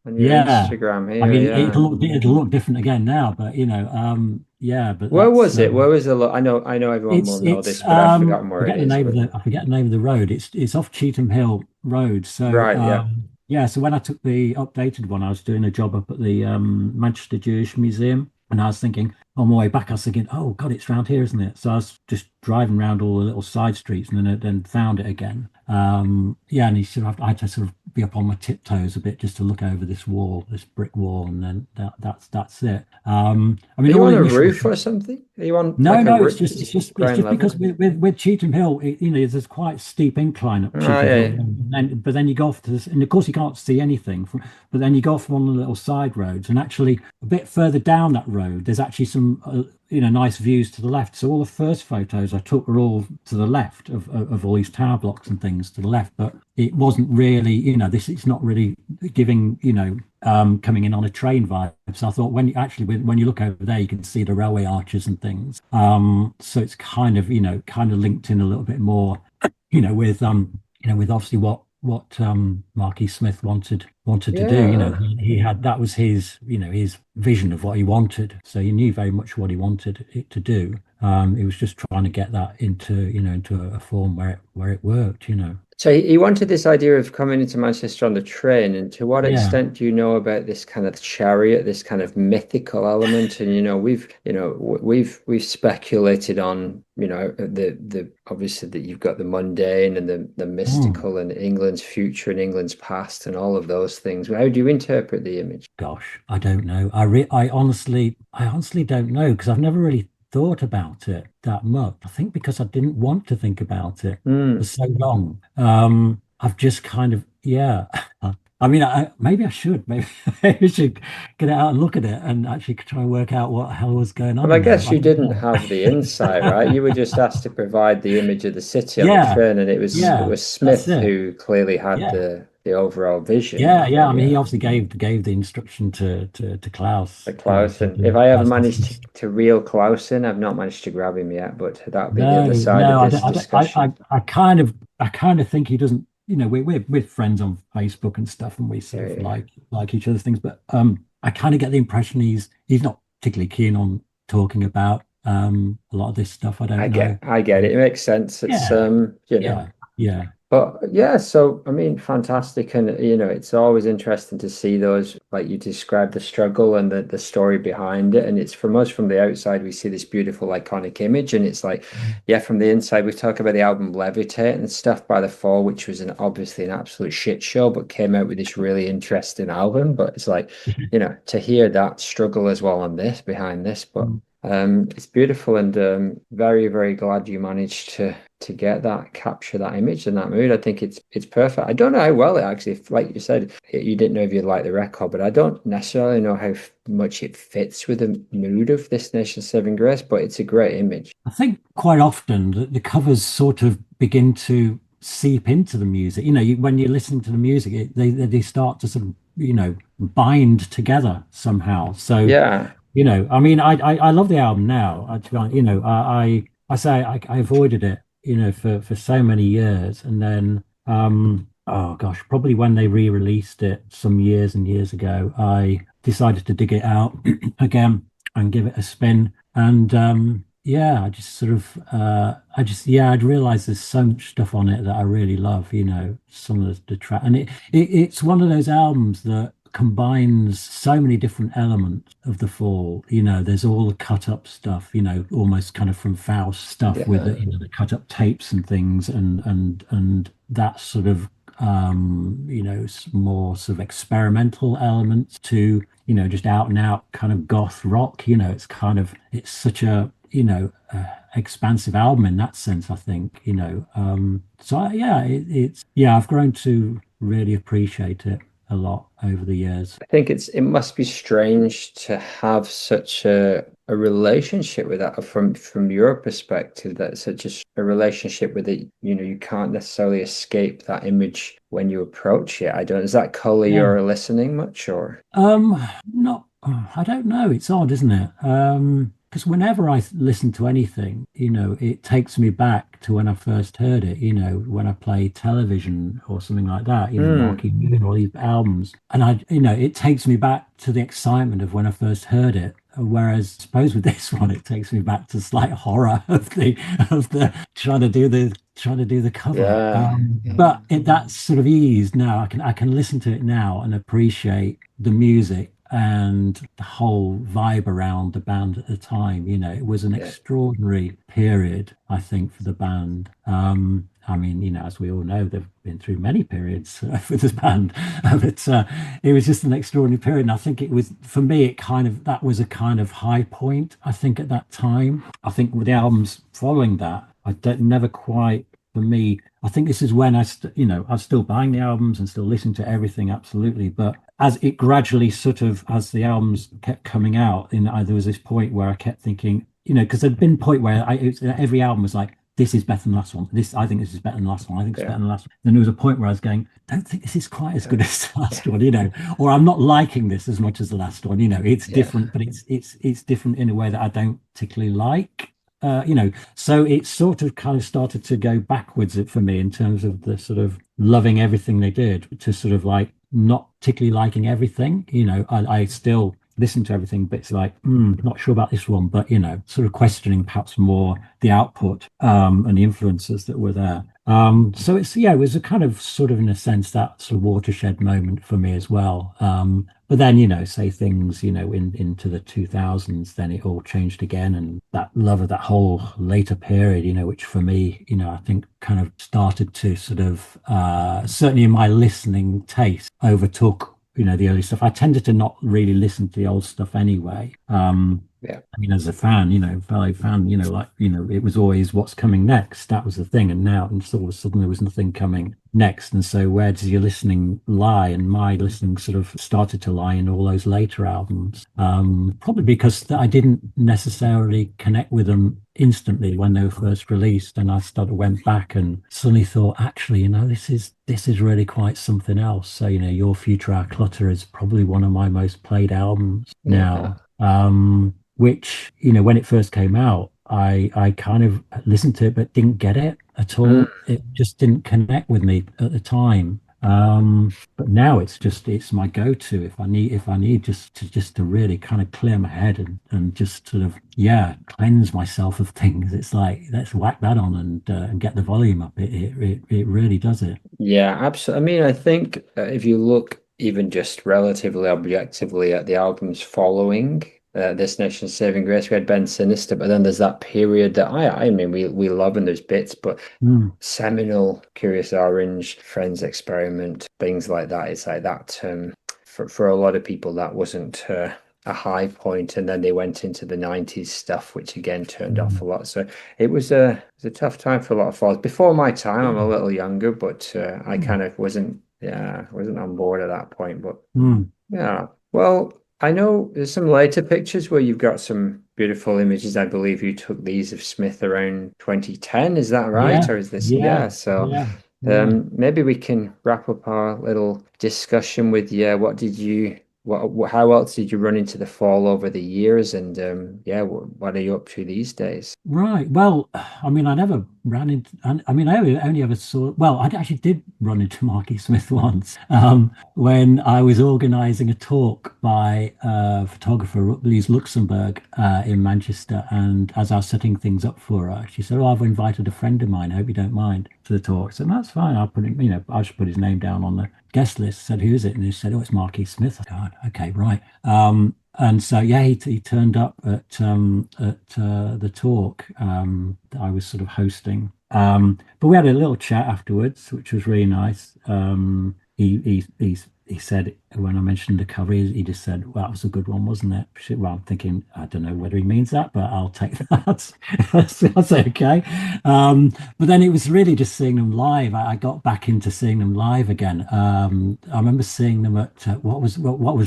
Instagram here. I mean, it'll look different again now, but But where was it? Where was the? I know everyone will know this, but I've forgotten where it is. I forget the name of the road. It's off Cheetham Hill Road. So so when I took the updated one, I was doing a job up at the Manchester Jewish Museum. And I was thinking, on my way back, I was thinking, oh, God, it's round here, isn't it? So I was just driving around all the little side streets and then found it again. And I had to sort of be up on my tiptoes a bit just to look over this brick wall, and then that's it. I mean, are you on a roof or something? Are you on? No, it's just because with Cheetham Hill, there's quite a steep incline up Cheetham Hill, but then you go off to this, and of course you can't see anything. But then you go off one of the little side roads, and actually a bit further down that road, there's actually some nice views to the left. So all the first photos I took were all to the left of all these tower blocks and things to the left, but it wasn't really, it's not really giving, coming in on a train vibe. So I thought when you look over there, you can see the railway arches and things. So it's kind of linked in a little bit more, with obviously what Marky Smith wanted to do. He had, that was his his vision of what he wanted, so he knew very much what he wanted it to do. He was just trying to get that into a form where it worked. So he wanted this idea of coming into Manchester on the train, and to what extent do you know about this kind of chariot, this kind of mythical element? And we've speculated on the obviously that you've got the mundane and the mystical and England's future and England's past and all of those things. How do you interpret the image? Gosh, I don't know. I honestly don't know, because I've never really thought about it that much. I think because I didn't want to think about it for so long. I've just kind of I mean, maybe I should. Maybe I should get it out and look at it and actually try and work out what the hell was going on Well, I in there. guess you didn't have the insight, right? You were just asked to provide the image of the city on the Yeah, train, and it yeah, was that's Smith it. who clearly had Yeah, the overall vision. yeah. I mean, he Yeah. obviously gave the instruction to Klaus The Clausen. If do I ever as managed this. to reel Clausen, I've not managed to grab him yet, but that'll be the No, other side of no, this discussion. I kind of think he doesn't. You know, we're friends on Facebook and stuff, and we sort Yeah, of yeah. like each other's things. But I kind of get the impression he's not particularly keen on talking about a lot of this stuff. I don't know. I get it. It makes sense. It's Yeah, you know. yeah, yeah. But yeah, so I mean, fantastic, and it's always interesting to see those, like you described, the struggle and the story behind it. And it's from us from the outside, we see this beautiful iconic image, and it's like, yeah, from the inside, we talk about the album Levitate and stuff by the Fall, which was obviously an absolute shit show, but came out with this really interesting album. But it's like, to hear that struggle as well on this behind this, but. It's beautiful, and very, very glad you managed to get that, capture that image and that mood. I think it's perfect. I don't know how well it actually, like you said, you didn't know if you'd like the record, but I don't necessarily know how much it fits with the mood of This Nation's Saving Grace, but it's a great image. I think quite often the covers sort of begin to seep into the music. When you listen to the music, they start to sort of bind together somehow. So Yeah. I mean, I love the album now. I say I avoided it, for so many years, and then oh gosh, probably when they re-released it some years and years ago, I decided to dig it out again and give it a spin. And yeah, I just sort of I'd realized there's so much stuff on it that I really love. Some of the track, and it's one of those albums that combines so many different elements of the Fall. There's all the cut up stuff, almost kind of from Faust stuff with the cut up tapes and things, and that sort of more sort of experimental elements to just out and out kind of goth rock. It's such a expansive album in that sense, I think. I've grown to really appreciate it a lot over the years. I think it must be strange to have such a relationship with that from your perspective, that such a relationship with it. You can't necessarily escape that image when you approach it. Is that color you're listening much, or not? I don't know. It's odd, isn't it? Because whenever I listen to anything, it takes me back to when I first heard it, when I play television or something like that, Marquee Moon, all these albums. And it takes me back to the excitement of when I first heard it. Whereas I suppose with this one, it takes me back to slight horror of the trying to do the cover. Yeah. But that's sort of eased now. I can listen to it now and appreciate the music and the whole vibe around the band at the time. It was an extraordinary period, I think, for the band. I mean, as we all know, they've been through many periods for this band, but it was just an extraordinary period. And I think it was, for me, that was a kind of high point, I think, at that time. I think with the albums following that, never quite, for me, I think this is when I was still buying the albums and still listening to everything, absolutely. But as it gradually sort of, as the albums kept coming out, there was this point where I kept thinking, because there'd been a point where every album was like, this is better than the last one. I think this is better than the last one. I think it's better than the last one. Then there was a point where I was going, don't think this is quite as good as the last one, or I'm not liking this as much as the last one. It's different, but it's different in a way that I don't particularly like. So it sort of kind of started to go backwards for me in terms of the sort of loving everything they did to sort of like not particularly liking everything. I still listen to everything, but it's like, not sure about this one, but sort of questioning perhaps more the output and the influences that were there. So it was a kind of sort of, in a sense, that sort of watershed moment for me as well. But then, say things, into the 2000s, then it all changed again. And that love of that whole later period, which for me, I think kind of started to sort of, certainly in my listening taste, overtook, the early stuff. I tended to not really listen to the old stuff anyway. Yeah. I mean, as a fan, fellow fan, it was always what's coming next. That was the thing. And now, and all of a sudden, there was nothing coming next. And so where does your listening lie? And my listening sort of started to lie in all those later albums, probably because I didn't necessarily connect with them instantly when they were first released, and I went back and suddenly thought, actually, this is really quite something else. So Your Future Our Clutter is probably one of my most played albums now, which when it first came out, I kind of listened to it but didn't get it at all. It just didn't connect with me at the time. But now it's my go-to if I need just to really kind of clear my head and just sort of cleanse myself of things. It's like, let's whack that on and get the volume up. It really does it. Yeah, absolutely. I mean, I think if you look even just relatively objectively at the albums following This Nation's Saving Grace, we had Ben Sinister, but then there's that period that I mean we love, and there's bits, but seminal, Curious Orange, Friends Experiment, things like that. It's like that for a lot of people that wasn't a high point, and then they went into the 90s stuff, which again turned off a lot. So it was a tough time for a lot of folks. Before my time, I'm a little younger, but I kind of wasn't on board at that point. But yeah, well, I know there's some later pictures where you've got some beautiful images. I believe you took these of Smith around 2010. Is that right? Yeah, or is this? yeah, So yeah. maybe we can wrap up our little discussion with, how else did you run into the Fall over the years? And what are you up to these days? Right. Well, I mean, I never ran into, I mean, I only ever saw, well, I actually did run into Marky Smith once when I was organizing a talk by photographer Lise Luxembourg in Manchester. And as I was setting things up for her, she said, I've invited a friend of mine. I hope you don't mind to the talk. So that's fine. I'll put him, I'll just put his name down on the guest list. Said, who is it? And he said, it's Marky Smith. I said, okay, right. And so, he turned up at the talk that I was sort of hosting. But we had a little chat afterwards, which was really nice. He said, when I mentioned the cover, he just said, well, that was a good one, wasn't it? Well, I'm thinking, I don't know whether he means that, but I'll take that. That's okay. But then it was really just seeing them live. I got back into seeing them live again. I remember seeing them at, what was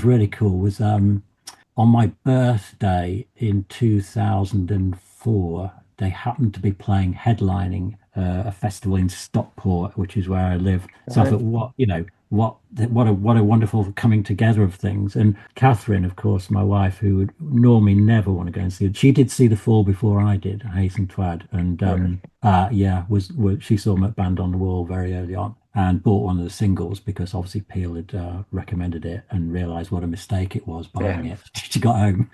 really cool was on my birthday in 2004, they happened to be headlining a festival in Stockport, which is where I live. So I thought, what a wonderful coming together of things. And Catherine, of course, my wife, who would normally never want to go and see it, she did see the Fall before I did, Hazen Twad, and she saw them at Band on the Wall very early on and bought one of the singles because obviously Peel had recommended it and realized what a mistake it was buying it. She got home.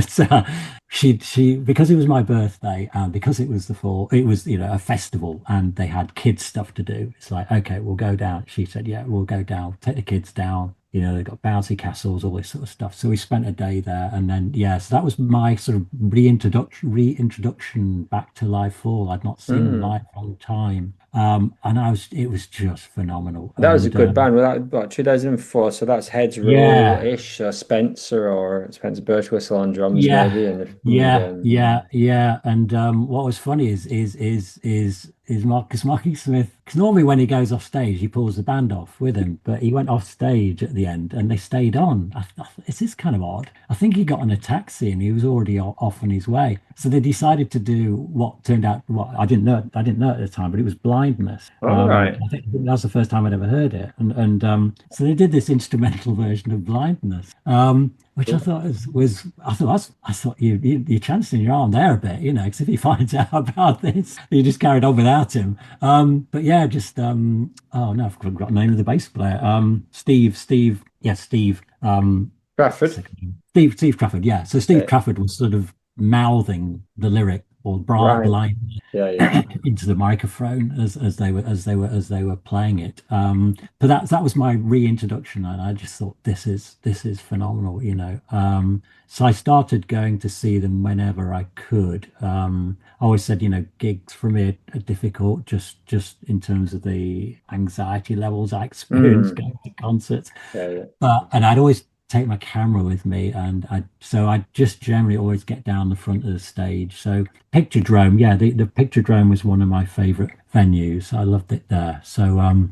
So she because it was my birthday and because it was the Fall, it was a festival and they had kids stuff to do. It's like, okay, we'll go down. She said, yeah, we'll go down, take the kids down. They've got bouncy castles, all this sort of stuff. So we spent a day there, and then so that was my sort of reintroduction back to live Fall. I'd not seen them live for a long time. And it was just phenomenal. That was a good band. Well, that 2004, so that's Heads Roll-ish, or Spencer Birchwhistle on drums, maybe. And what was funny is Marky Smith, because normally when he goes off stage, he pulls the band off with him, but he went off stage at the end and they stayed on. This is kind of odd. I think he got on a taxi and he was already off on his way. So they decided to do what turned out, I didn't know at the time, but it was Blindness. Right. I think that was the first time I'd ever heard it. And so they did this instrumental version of Blindness. Which I thought you're chancing your arm there a bit, because if he finds out about this, you just carried on without him. But yeah, just oh no, I've forgotten the name of the bass player. Steve Crawford. Steve Crawford, yeah. So Steve Crawford was sort of mouthing the lyric or blind into the microphone as they were playing it. But that was my reintroduction, and I just thought this is phenomenal, So I started going to see them whenever I could. I always said, gigs for me are difficult just in terms of the anxiety levels I experience going to concerts. And I'd always take my camera with me, and I just generally always get down the front of the stage. So Picturedrome, yeah, the Picturedrome was one of my favorite venues. I loved it there. So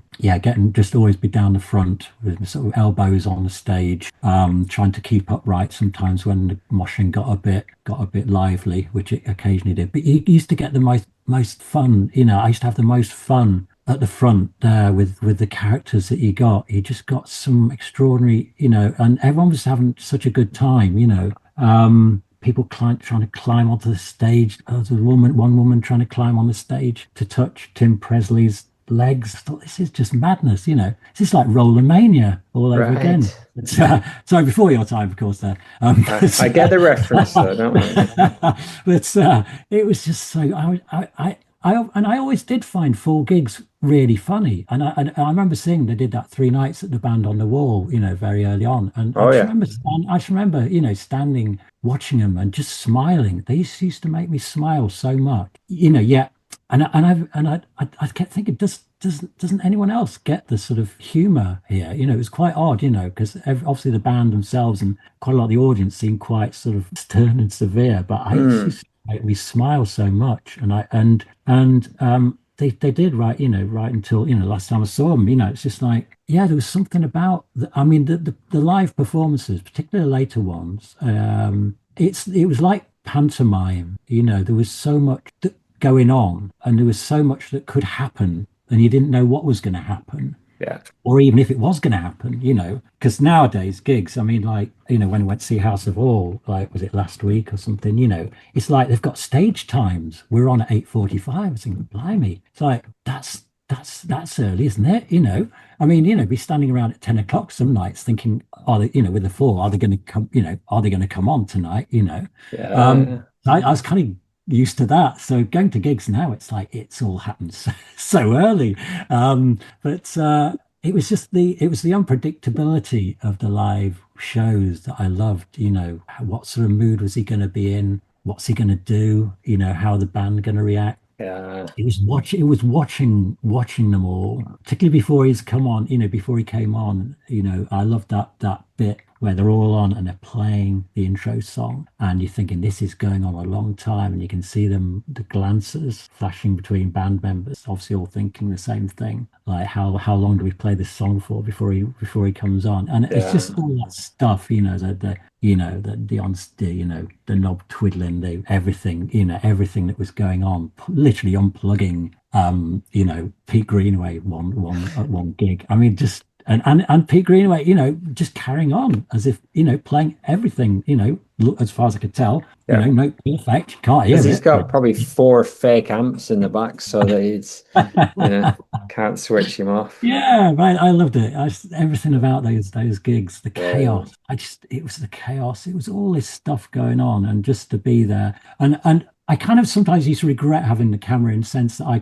just always be down the front with sort of elbows on the stage, trying to keep upright sometimes when the moshing got a bit lively, which it occasionally did. But you used to get the most fun, I used to have the most fun at the front there with the characters that you got. You just got some extraordinary, and everyone was having such a good time, people trying to climb onto the stage. There was one woman trying to climb on the stage to touch Tim Presley's legs. I thought, this is just madness, This is like Rollermania all over again. Sorry, before your time, of course. There, I get the reference, though, don't I? But it was just so. I always did find full gigs really funny, and I remember seeing they did that 3 nights at the Band on the Wall, very early on, and I just remember standing watching them and just smiling. They used to make me smile so much, Yeah, and I kept thinking, doesn't anyone else get the sort of humor here? It was quite odd, because obviously the band themselves and quite a lot of the audience seemed quite sort of stern and severe, but I used to make me smile so much, they did right until last time I saw them. It's just like, there was something about the live performances, particularly the later ones. It was like pantomime. There was so much going on, and there was so much that could happen, and you didn't know what was going to happen. Yeah. Or even if it was going to happen, because nowadays gigs, when I went to see House of All, like, was it last week or something, it's like they've got stage times. We're on at 8:45. I was thinking, blimey, it's like, that's early, isn't it? Be standing around at 10 o'clock some nights thinking, are they, with the Fall, are they going to come, are they going to come on tonight? I was kind of used to that. So going to gigs now, it's like it's all happens so early. But it was the unpredictability of the live shows that I loved. What sort of mood was he going to be in? What's he going to do? How the band going to react? Yeah. It was watching them all, particularly before he's come on. Before he came on. I loved that bit where they're all on and they're playing the intro song, and you're thinking this is going on a long time, and you can see the glances flashing between band members, obviously all thinking the same thing, like how long do we play this song for before he comes on? And it's just all that stuff, the knob twiddling, everything that was going on, literally unplugging Pete Greenaway at one gig. And Pete Greenaway, just carrying on as if, playing everything, as far as I could tell, no effect, you can't hear it. He's got probably 4 fake amps in the back so that it's, can't switch him off. Yeah, right. I loved it. Everything about those gigs, the chaos. It was the chaos. It was all this stuff going on, and just to be there. And I kind of sometimes used to regret having the camera, in the sense that I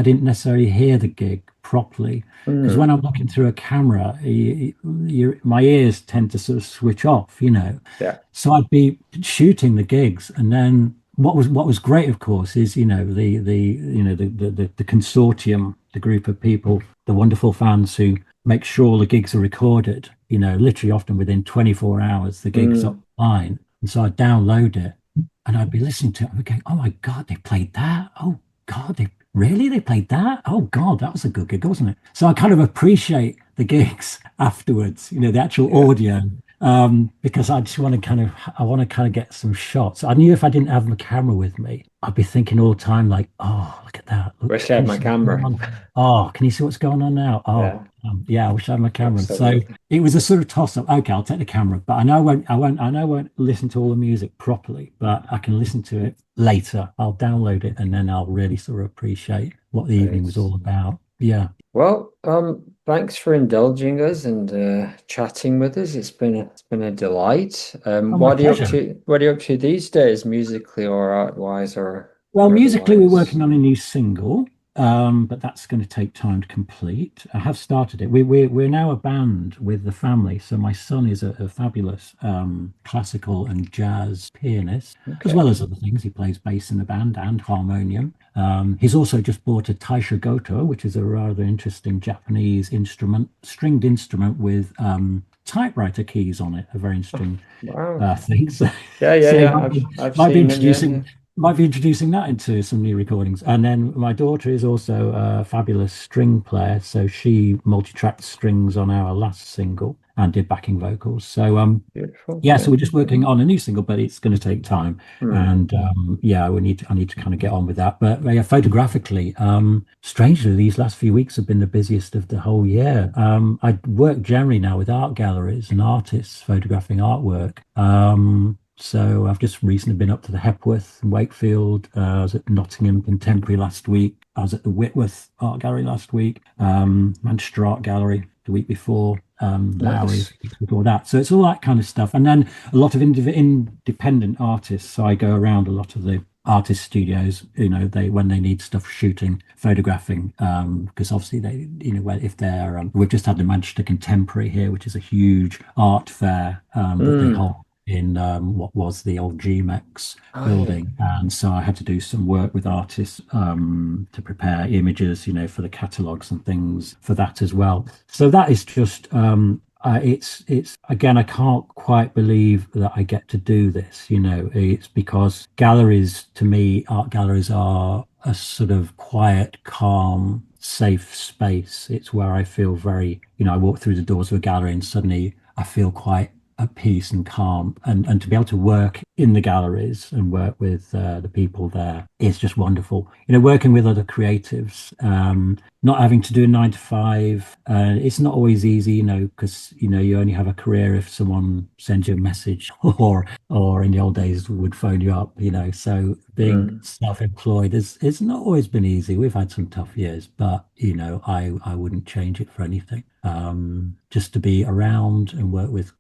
didn't necessarily hear the gig properly, because when I'm looking through a camera, my ears tend to sort of switch off, So I'd be shooting the gigs, and then what was great, of course, is the consortium, the group of people, the wonderful fans who make sure all the gigs are recorded. Literally often within 24 hours the gig's online, and so I'd download it. And I'd be listening to it and going, oh my God, they played that. Oh God, they played that. Oh God, that was a good gig, wasn't it? So I kind of appreciate the gigs afterwards, the actual audio, because I just want to kind of get some shots. I knew if I didn't have my camera with me, I'd be thinking all the time, like, oh, look at that. Wish I had my camera. Oh, can you see what's going on now? Oh, yeah, I wish I had my camera. Absolutely. So it was a sort of toss up. Okay, I'll take the camera, but I know I won't listen to all the music properly, but I can listen to it later. I'll download it, and then I'll really sort of appreciate what the evening was all about. Yeah. Well, thanks for indulging us and chatting with us. It's been a delight. What are you up to these days, musically or art-wise, or? Well, musically, we're working on a new single. But that's going to take time to complete. I have started it. We're now a band with the family. So my son is a fabulous classical and jazz pianist, as well as other things. He plays bass in the band and harmonium. He's also just bought a taisha goto, which is a rather interesting Japanese stringed instrument with typewriter keys on it. A very interesting Wow. thing. So, Yeah. I've might be seen them, introducing might be introducing that into some new recordings. And then my daughter is also a fabulous string player, so she multi-tracked strings on our last single and did backing vocals. So Beautiful. yeah, so we're just working on a new single, but it's going to take time. Hmm. And yeah, I need to kind of get on with that. But yeah, photographically, strangely, these last few weeks have been the busiest of the whole year. I work generally now with art galleries and artists photographing artwork. So I've just recently been up to the Hepworth in Wakefield. I was at Nottingham Contemporary last week. I was at the Whitworth Art Gallery last week. Manchester Art Gallery the week before. Lowry before that. So it's all that kind of stuff. And then a lot of independent artists. So I go around a lot of the artist studios, when they need stuff shooting, photographing, because obviously they, if they're, we've just had the Manchester Contemporary here, which is a huge art fair that they hold in what was the old GMEX building. And so I had to do some work with artists to prepare images, for the catalogues and things for that as well. So that is just it's again, I can't quite believe that I get to do this. It's because galleries, to me, art galleries are a sort of quiet, calm, safe space. It's where I feel very, I walk through the doors of a gallery and suddenly I feel quite at peace and calm, and to be able to work in the galleries and work with the people there is just wonderful. Working with other creatives, not having to do a 9 to 5. It's not always easy, because you only have a career if someone sends you a message, or in the old days would phone you up. So being self-employed it's not always been easy. We've had some tough years, but I wouldn't change it for anything. Just to be around and work with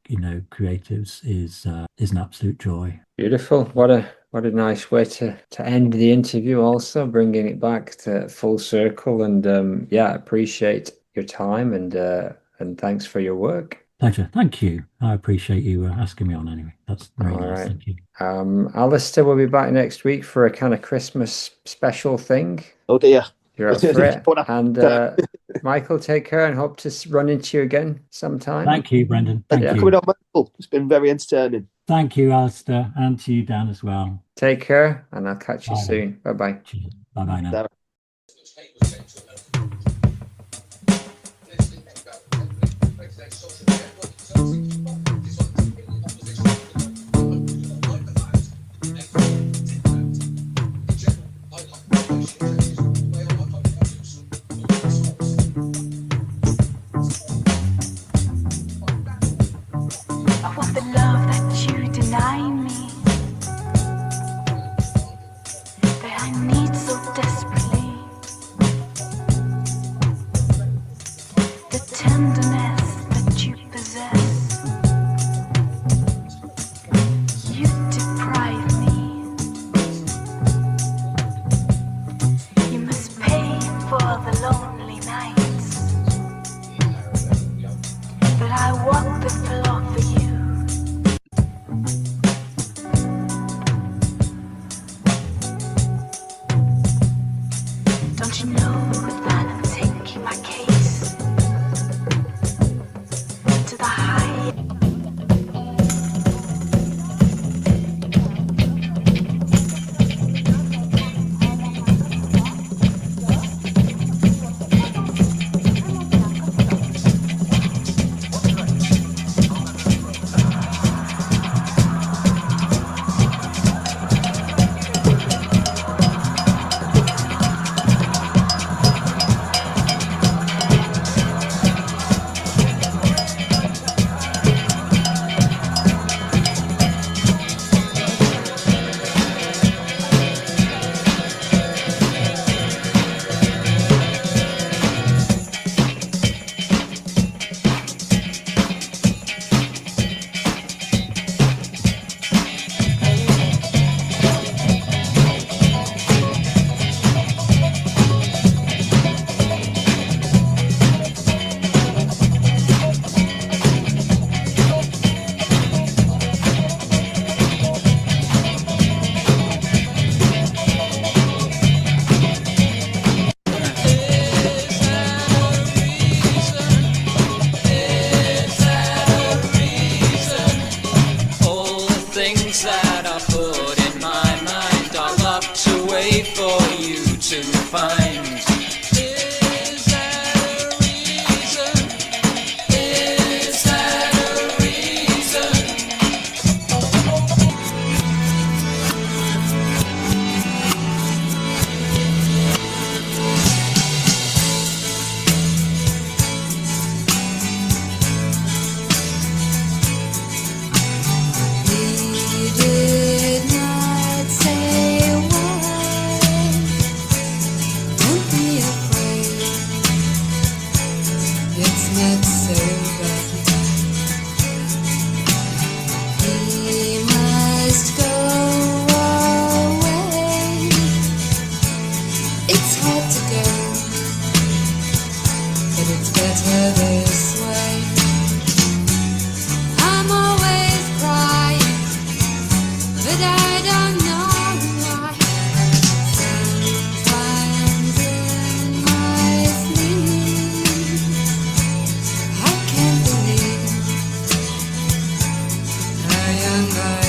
creatives is an absolute joy. Beautiful. What a nice way to end the interview, also bringing it back to full circle. And appreciate your time and thanks for your work. Pleasure. Thank you. I appreciate you asking me on anyway. That's very nice. Right. Thank you. Alistair will be back next week for a kind of Christmas special thing. Oh dear. You're up for it. And Michael, take care and hope to run into you again sometime. Thank you, Brendan. Thank you for coming on, Michael. It's been very entertaining. Thank you, Alistair, and to you, Dan, as well. Take care, and I'll catch you soon. Bye-bye. Bye-bye now. the night.